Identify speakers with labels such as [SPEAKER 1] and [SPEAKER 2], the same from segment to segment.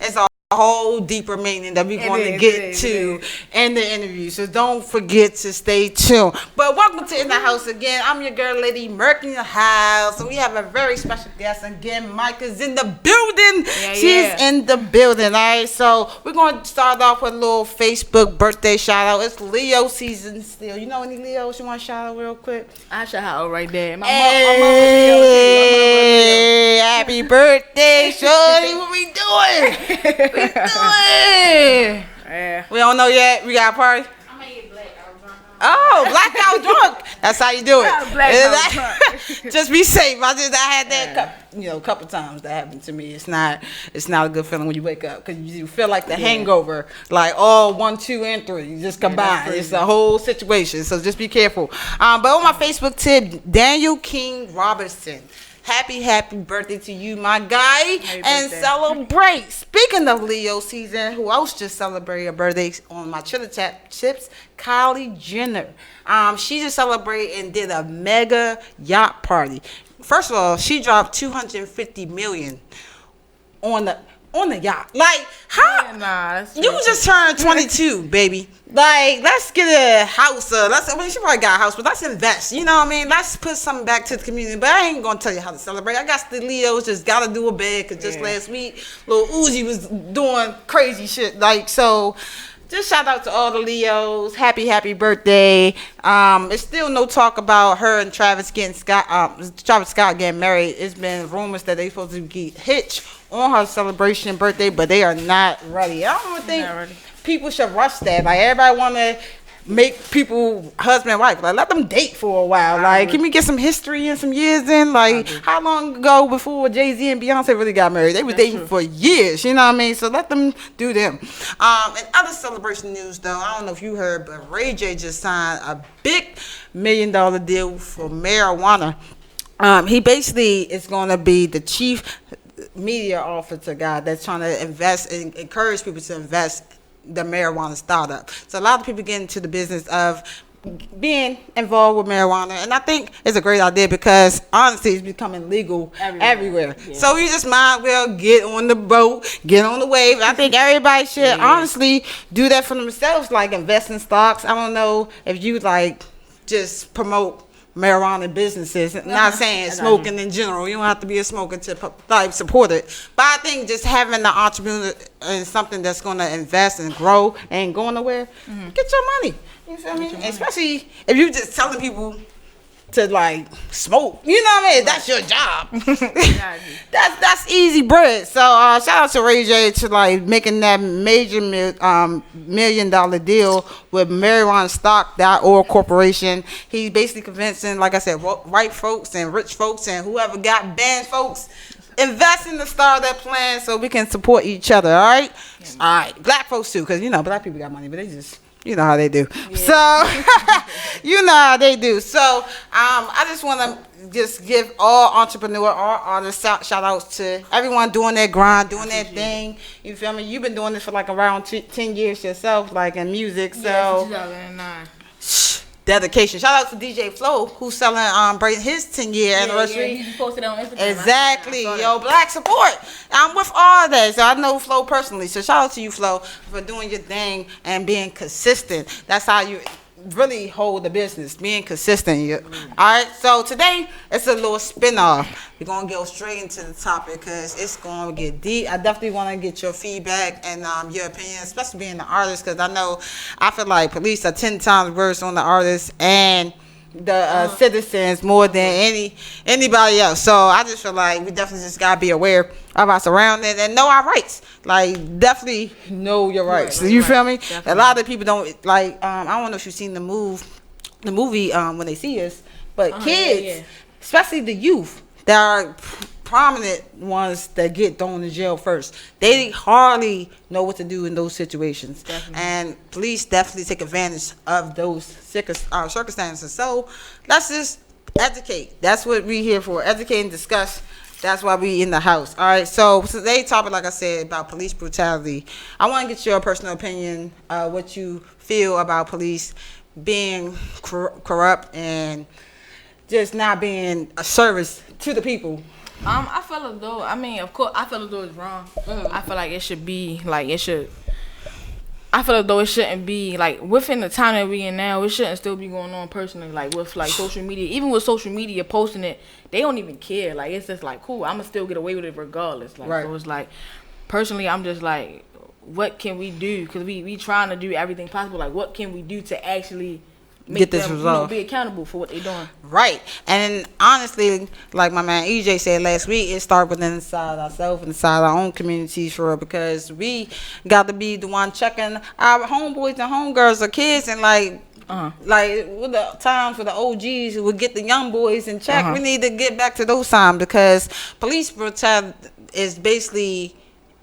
[SPEAKER 1] it's a whole deeper meaning that we're going to get to in the interview. So don't forget to stay tuned. But welcome to In the House again. I'm your girl, Lady Merc in the house. And we have a very special guest again. Micah's in the building. She's in the building. All right. So we're going to start off with a little Facebook birthday shout out. It's Leo season still. You know any Leos you want to shout out real quick?
[SPEAKER 2] I shout out right there. My
[SPEAKER 1] Hey, happy birthday, shorty. What we doing?
[SPEAKER 2] Yeah.
[SPEAKER 1] We don't know yet. We got a party.
[SPEAKER 3] I'm gonna get blackout drunk.
[SPEAKER 1] Oh, blackout drunk. That's how you do it.
[SPEAKER 2] Blackout drunk.
[SPEAKER 1] Just be safe. I had that a couple times that happened to me. It's not a good feeling when you wake up because you feel like the hangover, like all 1, 2, and 3. You just combine. It's a whole situation. So just be careful. But on my Facebook tip, Daniel King Robertson. Happy birthday to you, my guy, and celebrate. Speaking of Leo season, who else just celebrated a birthday on my Chiller Chat chips? Kylie Jenner. She just celebrated and did a mega yacht party. First of all, she dropped $250 million on the yacht. Like, how? You just turned 22, baby. Like, let's get a house. She probably got a house, but let's invest. You know what I mean? Let's put something back to the community. But I ain't gonna tell you how to celebrate. I got the Leos just gotta do a bed because just last week, Lil Uzi was doing crazy shit. Like, so. Just shout out to all the Leos. Happy birthday. It's still no talk about her and Travis Scott getting married. It's been rumors that they supposed to get hitched on her celebration birthday, but they are not ready. I don't think people should rush that. Like, everybody want to make people husband and wife. Like, let them date for a while. Like, can we get some history and some years in? Like, how long ago before Jay-Z and Beyonce really got married? They was dating for years, you know what I mean? So let them do them. And other celebration news, though, I don't know if you heard, but Ray J just signed a big $1 million deal for marijuana. He basically is going to be the chief media officer guy that's trying to invest and encourage people to invest the marijuana startup. So a lot of people get into the business of being involved with marijuana, and I think it's a great idea because honestly it's becoming legal everywhere. So you just might as well get on the boat, get on the wave. I think everybody should honestly do that for themselves, like invest in stocks. I don't know if you like just promote marijuana businesses. Not saying smoking in general. You don't have to be a smoker to like support it. But I think just having the entrepreneur in something that's going to invest and grow and going nowhere, get your money. You feel me? Especially if you just telling people to like smoke. You know what I mean? That's your job. that's easy bread. So shout out to Ray J to like making that major $1 million deal with Marijuana Stock.org Corporation. He's basically convincing, like I said, white folks and rich folks and whoever got band folks, invest in the startup plan so we can support each other. All right. All right. Black folks too, because black people got money, but they just. You know how they do. So, you know how they do. So, I just want to just give all entrepreneurs, all artists, shout outs to everyone doing their grind, doing their thing. You feel me? You've been doing this for like around 10 years yourself, like in music. So, 2009. Dedication. Shout out to DJ Flo, who's selling his 10-year anniversary.
[SPEAKER 2] Yeah, he posted on Instagram.
[SPEAKER 1] Exactly. Yo, black support. I'm with all that. So I know Flo personally. So shout out to you, Flo, for doing your thing and being consistent. That's how you really hold the business, being consistent. All right. So today it's a little spin-off. We're going to go straight into the topic because it's going to get deep. I definitely want to get your feedback and your opinion, especially being an artist, because I feel like police are 10 times worse on the artists and the citizens more than anybody else. So I just feel like we definitely just got to be aware of our surroundings and know our rights. Like, definitely know your rights. You feel me? Definitely. A lot of people don't, like, I don't know if you've seen the movie When They See Us, but kids, especially the youth, that are prominent ones that get thrown in jail first. They hardly know what to do in those situations. Definitely. And police definitely take advantage of those circumstances. So let's just educate. That's what we're here for. Educate and discuss. That's why we in the house. All right. So today's topic, like I said, about police brutality. I want to get your personal opinion, what you feel about police being corrupt and just not being a service to the people.
[SPEAKER 2] I feel as though, I mean, of course, I feel as though it's wrong. I feel like it should be, like, I feel as though it shouldn't be, like, within the time that we in now, it shouldn't still be going on personally, like, with, like, social media. Even with social media posting it, they don't even care. Like, it's just like, cool, I'm going to still get away with it regardless. Like, so it's like, personally, I'm just like, what can we do? Because we trying to do everything possible. Like, what can we do to actually
[SPEAKER 1] get this resolved?
[SPEAKER 2] Be accountable for what they're doing.
[SPEAKER 1] Right. And honestly, like my man EJ said last week, it starts within inside ourselves and inside our own communities for real, because we got to be the one checking our homeboys and homegirls or kids, and like with the times for the OGs who would get the young boys in check. We need to get back to those times, because police brutality is basically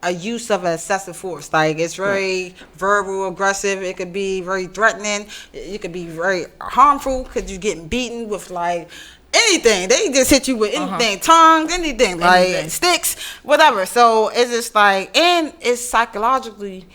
[SPEAKER 1] a use of excessive force. Like, it's very verbal, aggressive. It could be very threatening. It could be very harmful because you're getting beaten with, like, anything. They just hit you with anything, tongues, anything, like sticks, whatever. So it's just like, and it's psychologically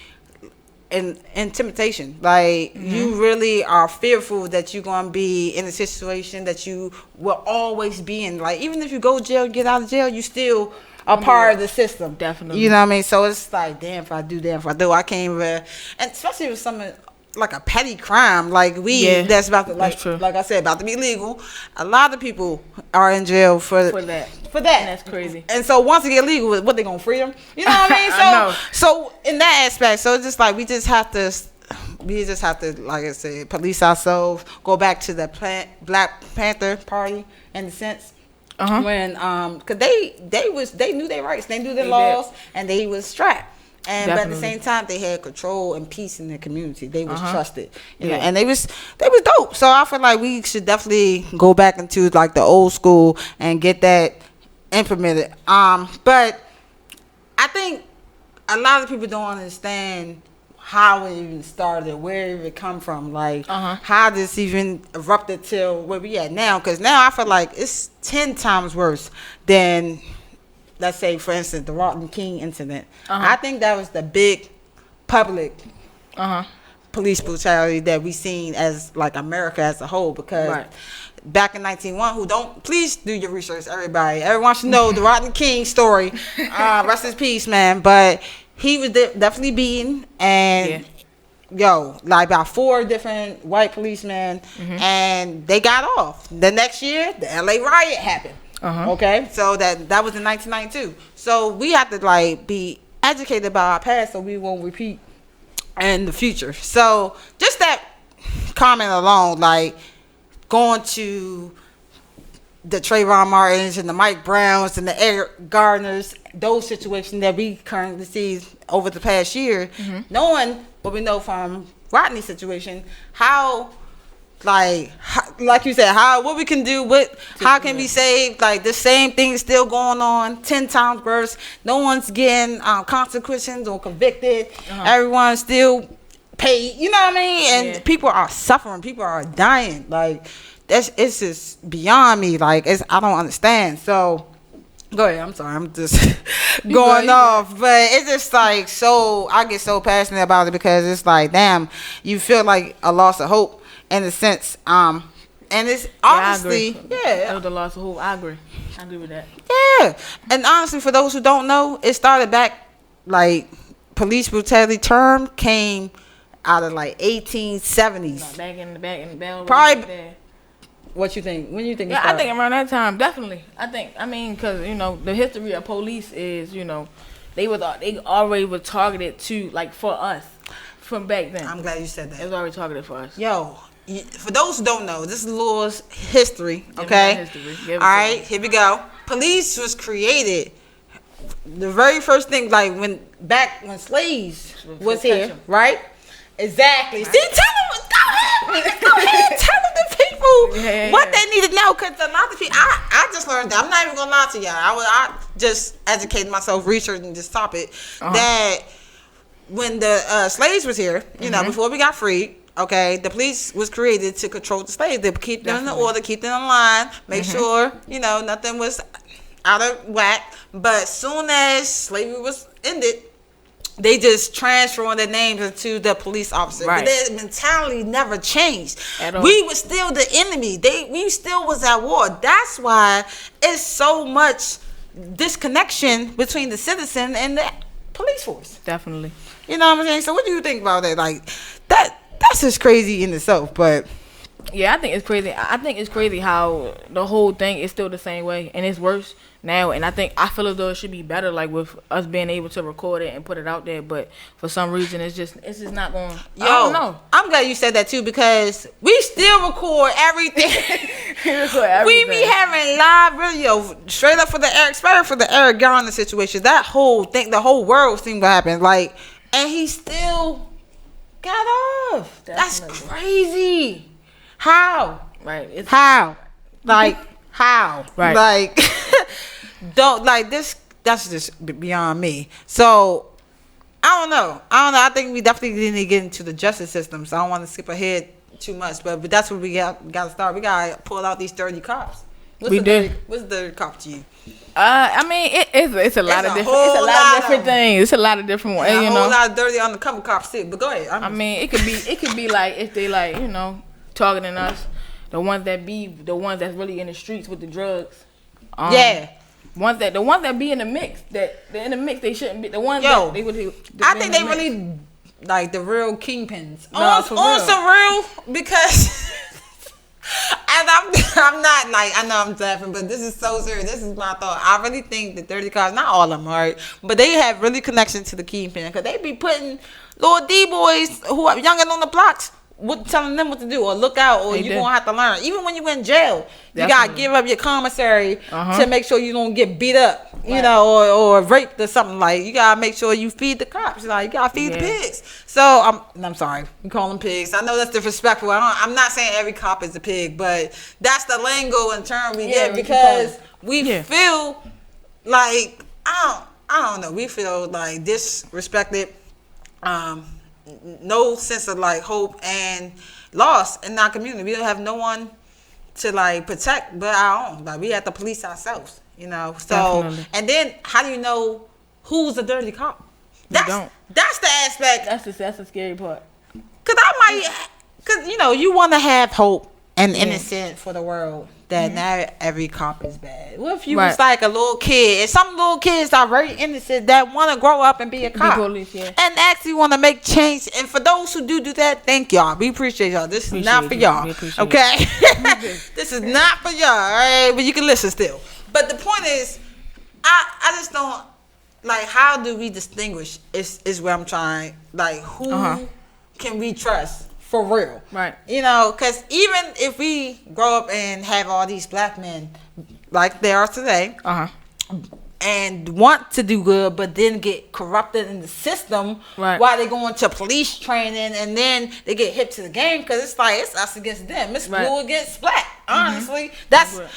[SPEAKER 1] an intimidation. Like, you really are fearful that you're going to be in a situation that you will always be in. Like, even if you go to jail and get out of jail, you still a part of the system.
[SPEAKER 2] Definitely.
[SPEAKER 1] You know what I mean? So it's like, damn if I do, damn if I do. I can't even, and especially with something like a petty crime like weed that's about to, like I said, about to be legal. A lot of people are in jail for that. And
[SPEAKER 2] that's crazy.
[SPEAKER 1] And so once it get legal, what, they gonna free them? You know what I mean? So so in that aspect, so it's just like we just have to, like I said, police ourselves. Go back to the Black Panther Party in the sense. When cause they knew their rights, they knew their laws, and they was strapped. And but at the same time, they had control and peace in the community. They was trusted, you know, and they was dope. So I feel like we should definitely go back into like the old school and get that implemented. But I think a lot of people don't understand how it even started, where it come from, like how this even erupted till where we at now. Because now I feel like it's 10 times worse than, let's say, for instance, the Rodney King incident. I think that was the big public police brutality that we seen as like America as a whole. Because back in 1901, please do your research, everybody. Everyone should know the Rodney King story. Rest in peace, man. But he was definitely beaten, and like about 4 different white policemen, and they got off. The next year, the LA riot happened. Okay, so that was in 1992. So we have to like be educated about our past so we won't repeat in the future. So just that comment alone, like going to the Trayvon Martins and the Mike Browns and the Eric Gardners, those situations that we currently see over the past year, knowing what we know from Rodney's situation, how you said, what we can do, how can we save, like the same thing is still going on 10 times worse. No one's getting consequences or convicted. Everyone's still paid, you know what I mean? And people are suffering, people are dying. Like, it's just beyond me. Like, I don't understand. So go ahead. I'm sorry. I'm just going off. But it's just like, so I get so passionate about it because it's like, damn, you feel like a loss of hope in a sense. And it's honestly,
[SPEAKER 2] that was the loss of hope. I agree with that.
[SPEAKER 1] Yeah. And honestly, for those who don't know, it started back, like, police brutality term came out of like 1870s.
[SPEAKER 2] Back in the
[SPEAKER 1] probably. What you think? When you think?
[SPEAKER 2] Yeah, I think around that time, definitely. I mean, because you know the history of police is, you know, they already were targeted to, like, for us from back then.
[SPEAKER 1] I'm glad you said that.
[SPEAKER 2] It was already targeted for us.
[SPEAKER 1] Yo, for those who don't know, this is Laura's history. Okay. All right, here we go. Police was created. The very first thing, like when slaves was here, right? Exactly. See, go ahead, tell them the people what they need to know, because a lot of people, I just learned that. I'm not even gonna lie to y'all. I just educated myself, researching this topic, that when the slaves was here, you know, before we got freed, okay, the police was created to control the slaves, to keep them in order, keep them in line, make sure, you know, nothing was out of whack. But soon as slavery was ended, they just transferred their names into the police officer. But their mentality never changed. We were still the enemy. We still was at war. That's why it's so much disconnection between the citizen and the police force.
[SPEAKER 2] Definitely.
[SPEAKER 1] You know what I'm saying? So what do you think about that? Like that's just crazy in itself, but
[SPEAKER 2] Yeah, I think it's crazy. I think it's crazy how the whole thing is still the same way, and it's worse now. And I feel as though it should be better, like with us being able to record it and put it out there. But for some reason, it's just not going. I don't know.
[SPEAKER 1] I'm glad you said that too, because we still record everything. We be having live video straight up for the Eric, especially for the Eric Garner situation. That whole thing, the whole world seemed to happen. Like, and he still got off. Definitely. That's crazy. How?
[SPEAKER 2] Right.
[SPEAKER 1] How? Like, how?
[SPEAKER 2] Right.
[SPEAKER 1] Like, don't, like, this, that's just beyond me. So, I don't know. I think we definitely need to get into the justice system. So, I don't want to skip ahead too much. But that's where we got to start. We got to pull out these 30 cops. What's the 30 cop to you?
[SPEAKER 2] I mean, it's a lot of different things. It's a lot of different ones.
[SPEAKER 1] A whole lot of dirty undercover cops too. But go ahead.
[SPEAKER 2] I mean, it could be like if they like, you know, targeting us, the ones that's really in the streets with the drugs. The ones that be in the mix, that they're in the mix, they shouldn't be. The ones that they would.
[SPEAKER 1] I think they really like the real kingpins.
[SPEAKER 2] No,
[SPEAKER 1] on some real, because. And I'm not like, I know I'm laughing, but this is so serious. This is my thought. I really think the 30 cars, not all of them, right, but they have really connection to the kingpin, because they be putting little D boys who are younger on the blocks, telling them what to do or look out, or you're gonna have to learn. Even when you in jail, you gotta give up your commissary to make sure you don't get beat up, you know, or raped or something. Like, you gotta make sure you feed the cops. Like, you gotta feed the pigs. So I'm sorry, we call them pigs. I know that's disrespectful. I'm not saying every cop is a pig, but that's the lingo and term we get, because we feel like I don't know. We feel like disrespected. No sense of like hope and loss in our community. We don't have no one to like protect but our own. Like, we have to police ourselves, you know. So definitely. And then how do you know who's a dirty cop? That's the aspect. That's the scary part. Cause you know, you want to have hope and innocence for the world. That not every cop is bad. What if you was like a little kid? And some little kids are very innocent that want to grow up and be a cop, police, and actually want to make change. And for those who do that, thank y'all. We appreciate y'all. This is not for y'all, okay? This is not for y'all, all right? But you can listen still. But the point is, I just don't like, how do we distinguish? Is where I'm trying. Like, who can we trust? For real. Right. You know, because even if we grow up and have all these black men like they are today, and want to do good, but then get corrupted in the system while they going to police training, and then they get hit to the game, because it's like, it's us against them. It's blue against black. Honestly. But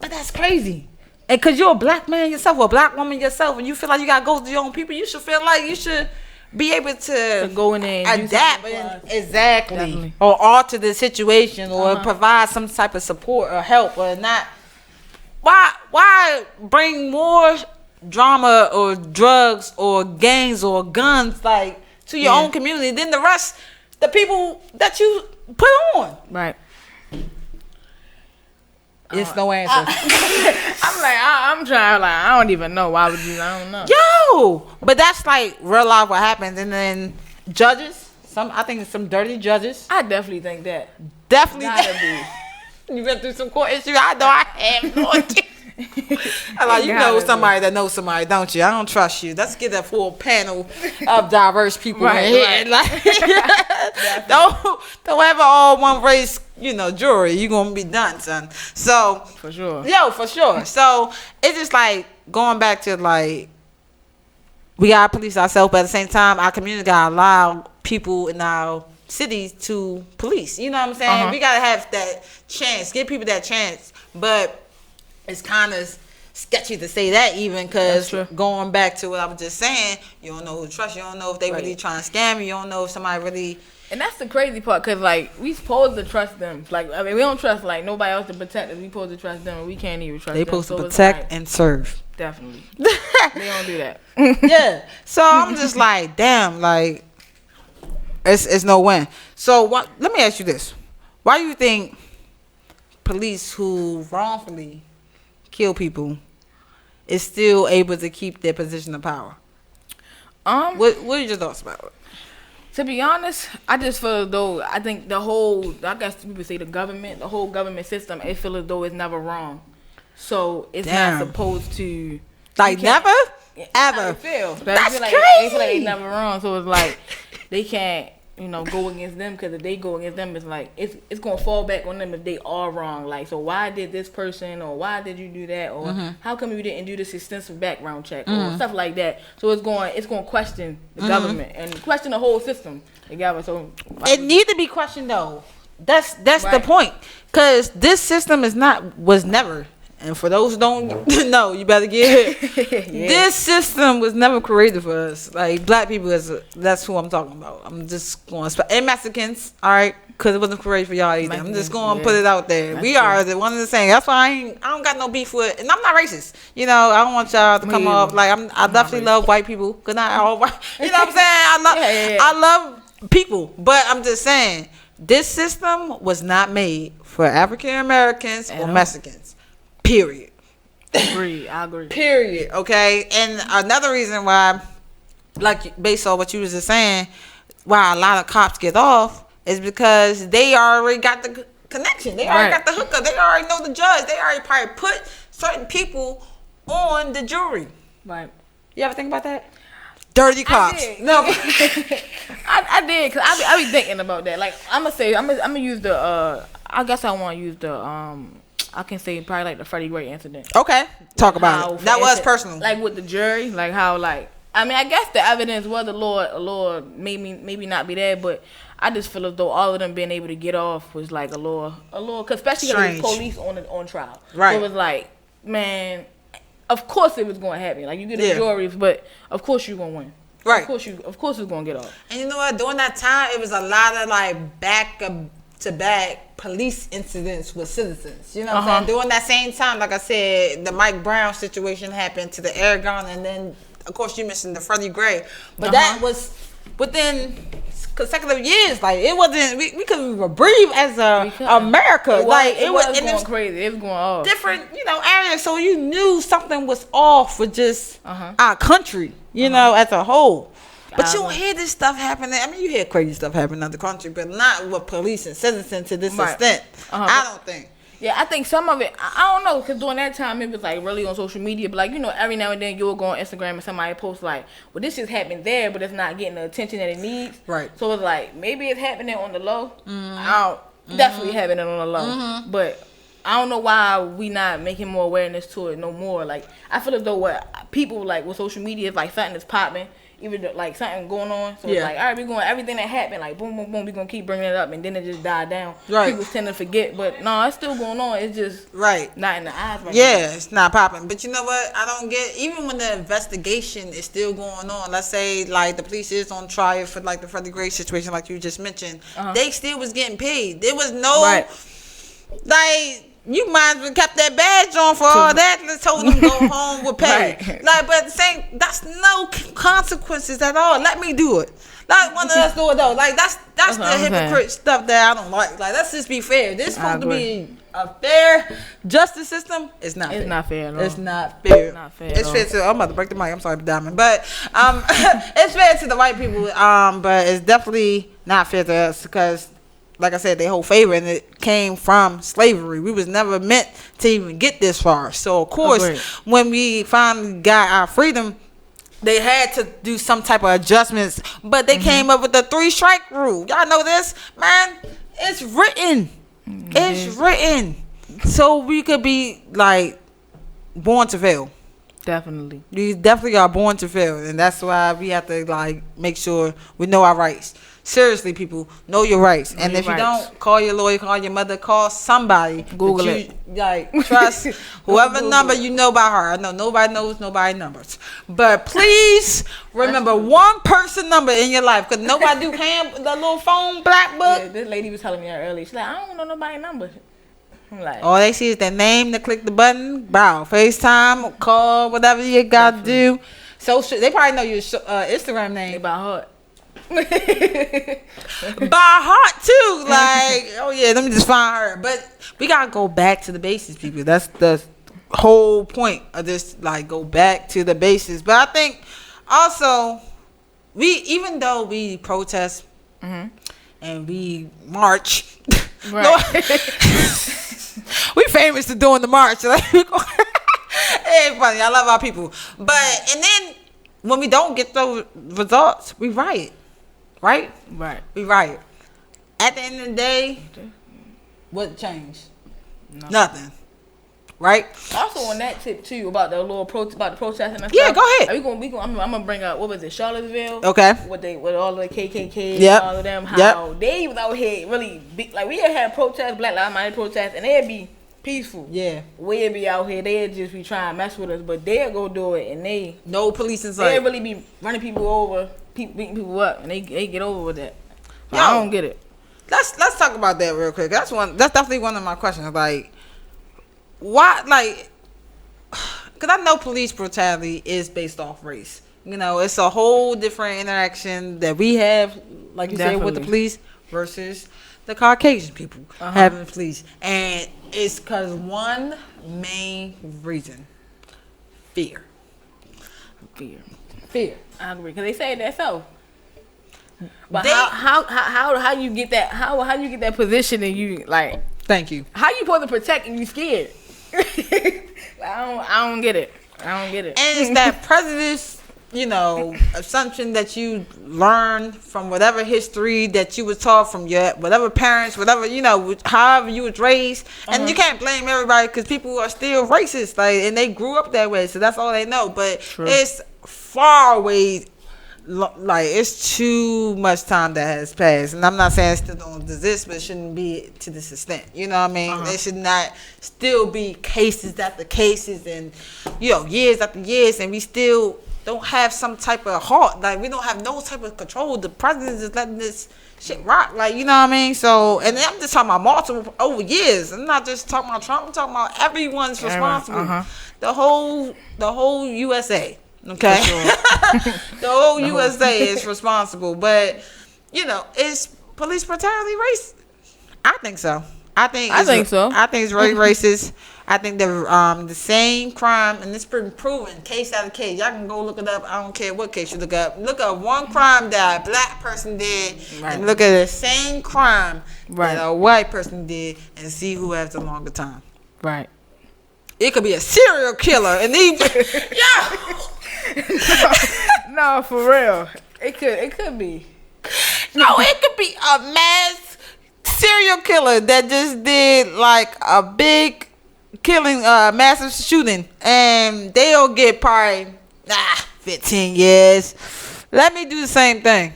[SPEAKER 1] that's crazy. And because you're a black man yourself, or a black woman yourself, and you feel like you got to go to your own people, you should feel like you should be able to go in there and adapt exactly, or alter the situation, or provide some type of support or help, or not. Why bring more drama or drugs or gangs or guns like to your own community than the rest, the people that you put on? Right. It's no answer. I'm trying, like, I don't even know. Why would you? I don't know. Yo, but that's like real life what happens. And then judges, I think some dirty judges. I definitely think that. Definitely. You been through some court issues? I know I have. Like, you know somebody that knows somebody, don't you? I don't trust you. Let's get a full panel of diverse people in here. Like, don't have all one race, you know, jury. You're gonna be done, son. So for sure. For sure. So it's just like going back to, like, we gotta police ourselves, but at the same time, our community gotta allow people in our cities to police. You know what I'm saying? We gotta have that chance, give people that chance, but it's kind of sketchy to say that, even, because going back to what I was just saying, you don't know who to trust. You don't know if they really trying to scam you. You don't know if somebody really. And that's the crazy part, because, like, we supposed to trust them. Like, I mean, we don't trust, like, nobody else to protect us. We supposed to trust them, and we can't even trust them. They supposed to protect and serve. Definitely. They don't do that. Yeah. So I'm just like, damn, like, it's no win. So let me ask you this. Why do you think police who wrongfully kill people is still able to keep their position of power? What are your thoughts about it?
[SPEAKER 2] To be honest, I just feel as though I think the whole, I guess people say the whole government system, it feel as though it's never wrong. So it's not supposed to
[SPEAKER 1] like never ever
[SPEAKER 2] feel.
[SPEAKER 1] That's
[SPEAKER 2] crazy. They feel like they never wrong. So it's like they can't, go against them, because if they go against them, it's like it's gonna fall back on them if they are wrong. Like, so why did this person, or why did you do that, or how come you didn't do this extensive background check, or stuff like that. So it's going question the government and question the whole system together. So
[SPEAKER 1] it need to be questioned though. That's the point, because this system was never. And for those who don't know, you better get it. This system was never created for us. Like, black people, that's who I'm talking about. I'm just going to... And Mexicans, all right? Because it wasn't created for y'all either. I'm just going to put it out there. We are the one and the same. That's why I don't got no beef with... And I'm not racist. I don't want y'all to come off like... I definitely love white people. Because not all white... You know what I'm saying? I love people. But I'm just saying, this system was not made for African Americans or Mexicans. Period.
[SPEAKER 2] I agree.
[SPEAKER 1] Period. Okay. And another reason why, like, based on what you was just saying, why a lot of cops get off is because they already got the connection. They already got the hookup. They already know the judge. They already probably put certain people on the jury.
[SPEAKER 2] Right.
[SPEAKER 1] You ever think about that? Dirty cops. No.
[SPEAKER 2] I did, because I be thinking about that. Like, I'm gonna use the I guess I want to use the I can say probably like the Freddie Gray incident.
[SPEAKER 1] Okay. Talk about it. That was personal.
[SPEAKER 2] Like with the jury, like how, like, I mean, I guess the evidence was the Lord maybe not be there, but I just feel as though all of them being able to get off was like a little, cause especially because the police on trial. Right. So it was like, man, of course it was going to happen. Like, you get the juries, but of course you're going to win. Right. Of course it's going to get off.
[SPEAKER 1] And you know what? During that time, it was a lot of like back-to-back police incidents with citizens. You know what I'm saying? During that same time, like I said, the Mike Brown situation happened to the Aragon, and then, of course, you mentioned the Freddie Gray. But that was within consecutive years. Like, it wasn't, we couldn't even breathe as America.
[SPEAKER 2] It was going crazy. It was going off.
[SPEAKER 1] Different, areas. So you knew something was off with just our country, as a whole. But you don't hear this stuff happening. I mean, you hear crazy stuff happening in the country, but not with police and citizens to this extent. I don't think.
[SPEAKER 2] Yeah, I think some of it, I don't know, because during that time, it was like really on social media. But like, every now and then you'll go on Instagram and somebody posts like, well, this just happened there, but it's not getting the attention that it needs. Right. So it's like, maybe it's happening on the low. Definitely happening on the low. But I don't know why we not making more awareness to it no more. Like, I feel as though what people like with social media is like something that's popping. Even like something going on, so it's like, all right, we're going everything that happened, like boom, boom, boom, we're gonna keep bringing it up, and then it just died down. Right. People tend to forget, but no, it's still going on. It's just not in the eyes right now.
[SPEAKER 1] It's not popping. But you know what? I don't get, even when the investigation is still going on. Let's say like the police is on trial for like the Freddie Gray situation, like you just mentioned. They still was getting paid. There was no like. You might as well kept that badge on for all that. Let's told them go home with pay. Like, but saying that's no consequences at all. Let me do it. Like one of us do it though. Like that's the hypocrite stuff that I don't like. Like, let's just be fair. This supposed to be a fair justice system. It's not.
[SPEAKER 2] It's not fair.
[SPEAKER 1] It's not fair. It's fair to. I'm about to break the mic. I'm sorry, Diamond. But it's fair to the white people. But it's definitely not fair to us because, like I said, they hold favor, and it came from slavery. We was never meant to even get this far. So, of course, when we finally got our freedom, they had to do some type of adjustments. But they came up with the 3-strike rule. Y'all know this? Man, it's written. It's written. So we could be, like, born to fail.
[SPEAKER 2] Definitely.
[SPEAKER 1] We definitely are born to fail. And that's why we have to, like, make sure we know our rights. Seriously, people, know your rights. And if you don't, call your lawyer, call your mother, call somebody.
[SPEAKER 2] Google it.
[SPEAKER 1] Like, trust whoever number you know by heart. I know nobody knows nobody's numbers. But please remember one person number in your life. Because nobody do the little phone black book.
[SPEAKER 2] Yeah, this lady was telling me that earlier. She's like, I don't know nobody's number. I'm like,
[SPEAKER 1] all they see is their name, to click the button, FaceTime, call, whatever you got to do. So they probably know your Instagram name.
[SPEAKER 2] They by heart.
[SPEAKER 1] By heart too, like, oh yeah, let me just find her. But we gotta go back to the basics, people. That's the whole point of this, like, go back to the basics. But I think also even though we protest and we march,
[SPEAKER 2] Right.
[SPEAKER 1] we famous to doing the march. Like, it's funny. I love our people. But and then when we don't get those results, we riot. Right?
[SPEAKER 2] Right.
[SPEAKER 1] We riot. At the end of the day, what changed? Nothing. Right?
[SPEAKER 2] Also on that tip too about the little about the protesting and stuff.
[SPEAKER 1] Yeah, go ahead.
[SPEAKER 2] I'm gonna bring up, what was it, Charlottesville?
[SPEAKER 1] Okay.
[SPEAKER 2] With all the KKK
[SPEAKER 1] Yep.
[SPEAKER 2] and all of them, how they was out here really like we had protests, Black Lives Matter protests, and they'd be peaceful.
[SPEAKER 1] Yeah.
[SPEAKER 2] We'd be out here, they'd just be trying to mess with us, but they'd go do it and they
[SPEAKER 1] no police inside.
[SPEAKER 2] They'd really be running people over, beating people up, and they get over with that.
[SPEAKER 1] Yo,
[SPEAKER 2] I don't get it.
[SPEAKER 1] Let's talk about that real quick. That's definitely one of my questions. Like, why? Like, because I know police brutality is based off race. You know, it's a whole different interaction that we have, like you said, with the police versus the Caucasian people having the police, and it's because one main reason: fear.
[SPEAKER 2] I agree, because they say that so. But how you get that? How you get that position and you like?
[SPEAKER 1] Thank you.
[SPEAKER 2] How you supposed to protect and you scared? I don't get it. And
[SPEAKER 1] it's that prejudice, you know, assumption that you learn from whatever history that you was taught from your whatever parents, whatever, you know, however you was raised, and you can't blame everybody because people are still racist, like, and they grew up that way, so that's all they know. But it's far away. Like, it's too much time that has passed, and I'm not saying it still don't exist, but it shouldn't be to this extent. You know what I mean? There should not still be cases after cases, and you know, years after years, and we still don't have some type of heart. Like, we don't have no type of control. The president is letting this shit rock. Like, you know what I mean? So, and I'm just talking about multiple over years. I'm not just talking about Trump. I'm talking about everyone's responsible. The whole USA. Okay, sure. The whole USA is responsible, but you know, is police brutality racist? I think so. I think so. I think it's very racist. I think the same crime, and it's been proven case after case. Y'all can go look it up. I don't care what case you look up. Look up one crime that a black person did, and look at the same crime that a white person did, and see who has the longer time.
[SPEAKER 2] Right.
[SPEAKER 1] It could be a serial killer, and he,
[SPEAKER 2] no, for real. It could be.
[SPEAKER 1] No, it could be a mass serial killer that just did like a big killing, massive shooting, and they'll get probably 15 years. Let me do the same thing.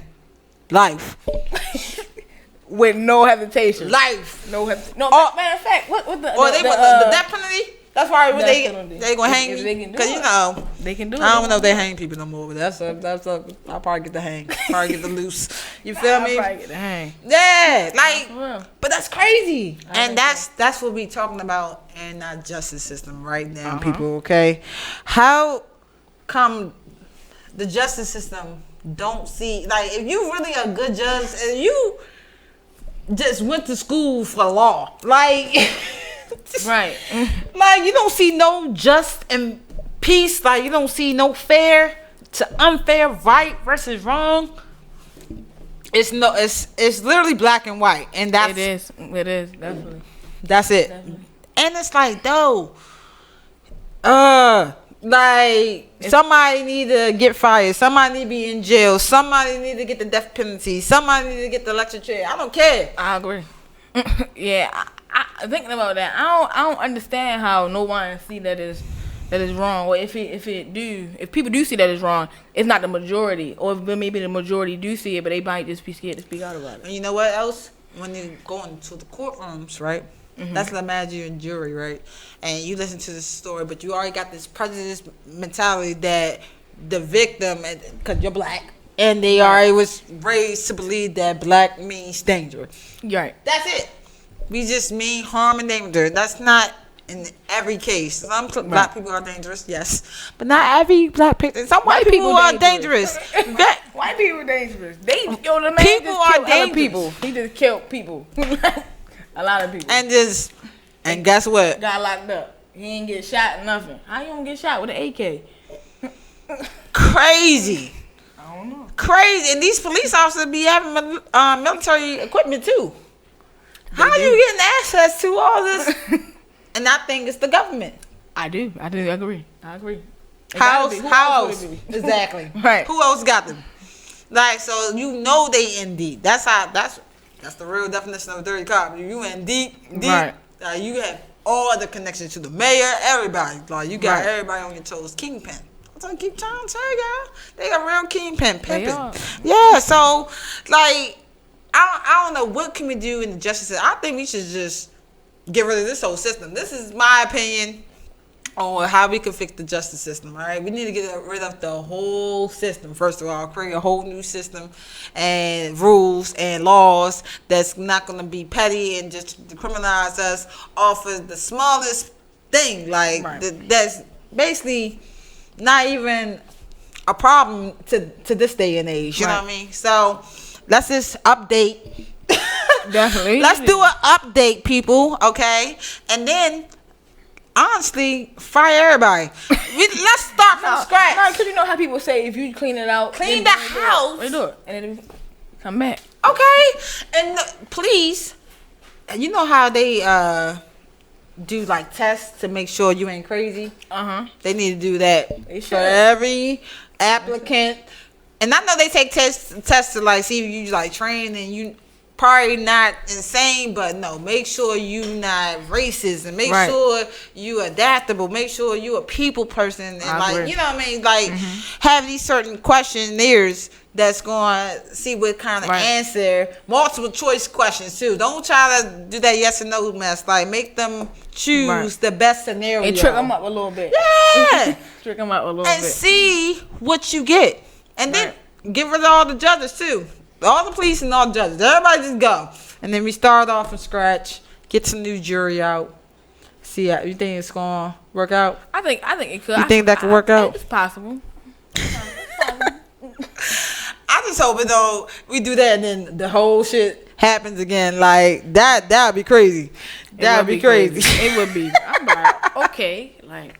[SPEAKER 1] Life.
[SPEAKER 2] With no hesitation.
[SPEAKER 1] Life.
[SPEAKER 2] No. Matter of fact, what the?
[SPEAKER 1] Or they want the death penalty. That's why they gonna hang me, because you know
[SPEAKER 2] they can do it.
[SPEAKER 1] I don't know if they hang people no more, but that's I'll probably get the hang, probably get the loose. You feel me?
[SPEAKER 2] I'll probably get the hang.
[SPEAKER 1] Yeah, like, but that's crazy, and that's what we talking about in our justice system right now, people. Okay, how come the justice system don't see, like, if you really a good judge and you just went to school for law, like.
[SPEAKER 2] Right.
[SPEAKER 1] Like, you don't see no just and peace. Like, you don't see no fair to unfair, right versus wrong. It's literally black and white, and that's
[SPEAKER 2] it is definitely.
[SPEAKER 1] That's it.
[SPEAKER 2] Definitely.
[SPEAKER 1] And it's like, though, like, somebody need to get fired, somebody need to be in jail, somebody need to get the death penalty, somebody need to get the electric chair. I don't care.
[SPEAKER 2] I agree. Yeah. I thinking about that, I don't understand how no one see that is wrong. Or if people do see that is wrong, it's not the majority, or if maybe the majority do see it, but they might just be scared to speak out about it.
[SPEAKER 1] And you know what else? When you go into the courtrooms, right? Let's imagine you're in jury, right? And you listen to this story, but you already got this prejudice mentality that the victim, because you're black, and they already was raised to believe that black means danger.
[SPEAKER 2] Right.
[SPEAKER 1] That's it. We just mean harm and danger. That's not in every case. Some black people are dangerous, yes, but not every black person. Some white people are dangerous.
[SPEAKER 2] White people are dangerous. The man
[SPEAKER 1] people
[SPEAKER 2] just
[SPEAKER 1] are dangerous.
[SPEAKER 2] People. He just killed people. A lot of people.
[SPEAKER 1] And guess what?
[SPEAKER 2] Got locked up. He ain't get shot, nothing. How you gonna get shot with an AK?
[SPEAKER 1] Crazy.
[SPEAKER 2] I don't know.
[SPEAKER 1] Crazy. And these police officers be having military equipment too. How are you getting access to all this? And I think it's the government.
[SPEAKER 2] I do agree. I agree.
[SPEAKER 1] How else? Exactly.
[SPEAKER 2] Right.
[SPEAKER 1] Who else got them? Like, so you know they in deep. That's the real definition of a dirty cop. You in deep.
[SPEAKER 2] Right.
[SPEAKER 1] You have all the connections to the mayor, everybody. Like, you got
[SPEAKER 2] Right.
[SPEAKER 1] everybody on your toes. Kingpin. I keep trying to tell y'all, they a real kingpin pimping. Yeah. So, like, I don't know what can we do in the justice system. I think we should just get rid of this whole system. This is my opinion on how we can fix the justice system. All right, we need to get rid of the whole system. First of all, create a whole new system and rules and laws that's not going to be petty and just decriminalize us off of the smallest thing. Like, that's basically not even a problem to this day and age. You know what I mean? So let's just update.
[SPEAKER 2] Definitely.
[SPEAKER 1] Let's do an update, people. Okay, and then honestly, fire everybody. Let's start from scratch.
[SPEAKER 2] No, because you know how people say if you clean it out,
[SPEAKER 1] clean the house,
[SPEAKER 2] they do it, and then come back.
[SPEAKER 1] Okay, and please, you know how they do like tests to make sure you ain't crazy. They need to do that for every applicant. And I know they take tests to like see if you like trained and you probably not insane, but no, make sure you not racist and make sure you adaptable, make sure you a people person, and like, you know what I mean, like have these certain questionnaires that's going to see what kind of answer, multiple choice questions too. Don't try to do that yes or no mess. Like, make them choose the best scenario
[SPEAKER 2] and trick them up a little bit.
[SPEAKER 1] Yeah.
[SPEAKER 2] Trick them up a little
[SPEAKER 1] and
[SPEAKER 2] bit.
[SPEAKER 1] see what you get, and then get rid of all the judges too. All the police and all the judges. Everybody just go. And then we start off from scratch. Get some new jury out. See how you think it's gonna work out?
[SPEAKER 2] I think it could.
[SPEAKER 1] You think that could work out?
[SPEAKER 2] It's possible.
[SPEAKER 1] I just hope it don't. We do that and then the whole shit happens again. Like that would be crazy. That would be crazy.
[SPEAKER 2] It would be. I'm like, okay, like.